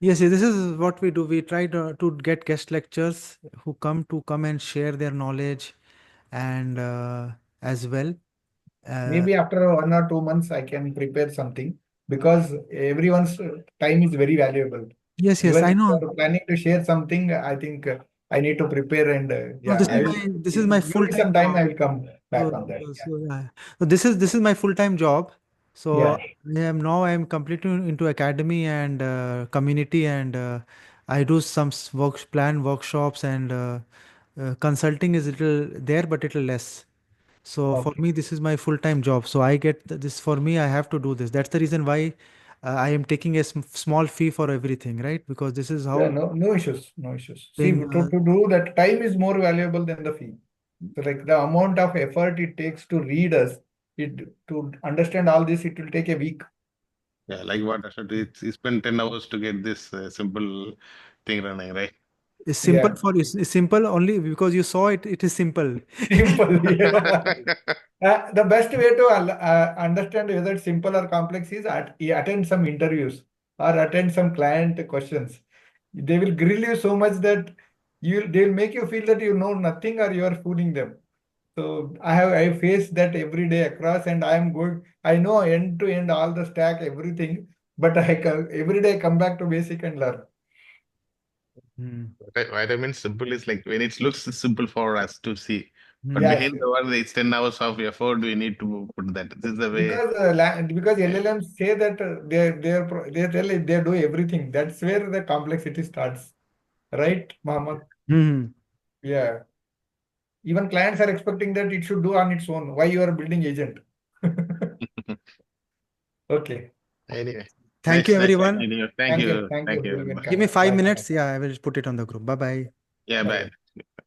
A: Yes, yes, this is what we do. We try to get guest lecturers who come and share their knowledge and as well.
C: Maybe after 1 or 2 months, I can prepare something because everyone's time is very valuable.
A: Yes, yes,
C: Even
A: I
C: if you
A: know.
C: are planning to share something, I think I need to prepare and
A: No,
C: yeah, I will.
A: this is my
C: Give me
A: full-time
C: some time.
A: job.
C: I will come back
A: So,
C: on that.
A: so yeah. So this is my full-time job. So
C: Yeah.
A: I am completely into academy and community, and I do some plan workshops, and consulting is little there but little less. So for
C: Okay.
A: me, this is my full-time job. So I get this for me. I have to do this. That's the reason why I am taking a small fee for everything, right? Because this is
C: Yeah.
A: how
C: No issues. No issues. See,
A: thing.
C: to do that, time is more valuable than the fee. So like the amount of effort it takes to read us, it to understand all this, it will take a week.
D: Yeah, like what Arshad, you spend 10 hours to get this simple thing running, right?
A: It's simple
C: Yeah.
A: it's simple only because you saw it. It is simple.
C: Simple. Yeah. The best way to understand whether it's simple or complex is attend some interviews or attend some client questions. They will grill you so much that they'll make you feel that you know nothing or you are fooling them. So I face that every day across, and I am good. I know end to end all the stack, everything, but every day I come back to basic and learn.
A: Hmm.
D: What I mean simple is like when it looks simple for us to see, but
A: Hmm.
C: Yes,
D: behind the work, it's 10 hours of effort we need to put that. This is the way.
C: because
D: Yeah,
C: LLMs say that they tell it they do everything. That's where the complexity starts, right, Mohammed?
A: Hmm.
C: Yeah. Even clients are expecting that it should do on its own. Why you are building agent? Okay.
D: anyway,
A: Thank you,
D: nice
A: everyone.
D: talking to you.
C: Thank you. Thank
D: Thank
C: you.
D: you
C: You
D: very
C: can
D: much.
A: Give me
C: come.
A: five
C: Bye.
A: minutes. Yeah, I will put it on the group. Bye bye.
D: Yeah,
C: Bye.
D: bye.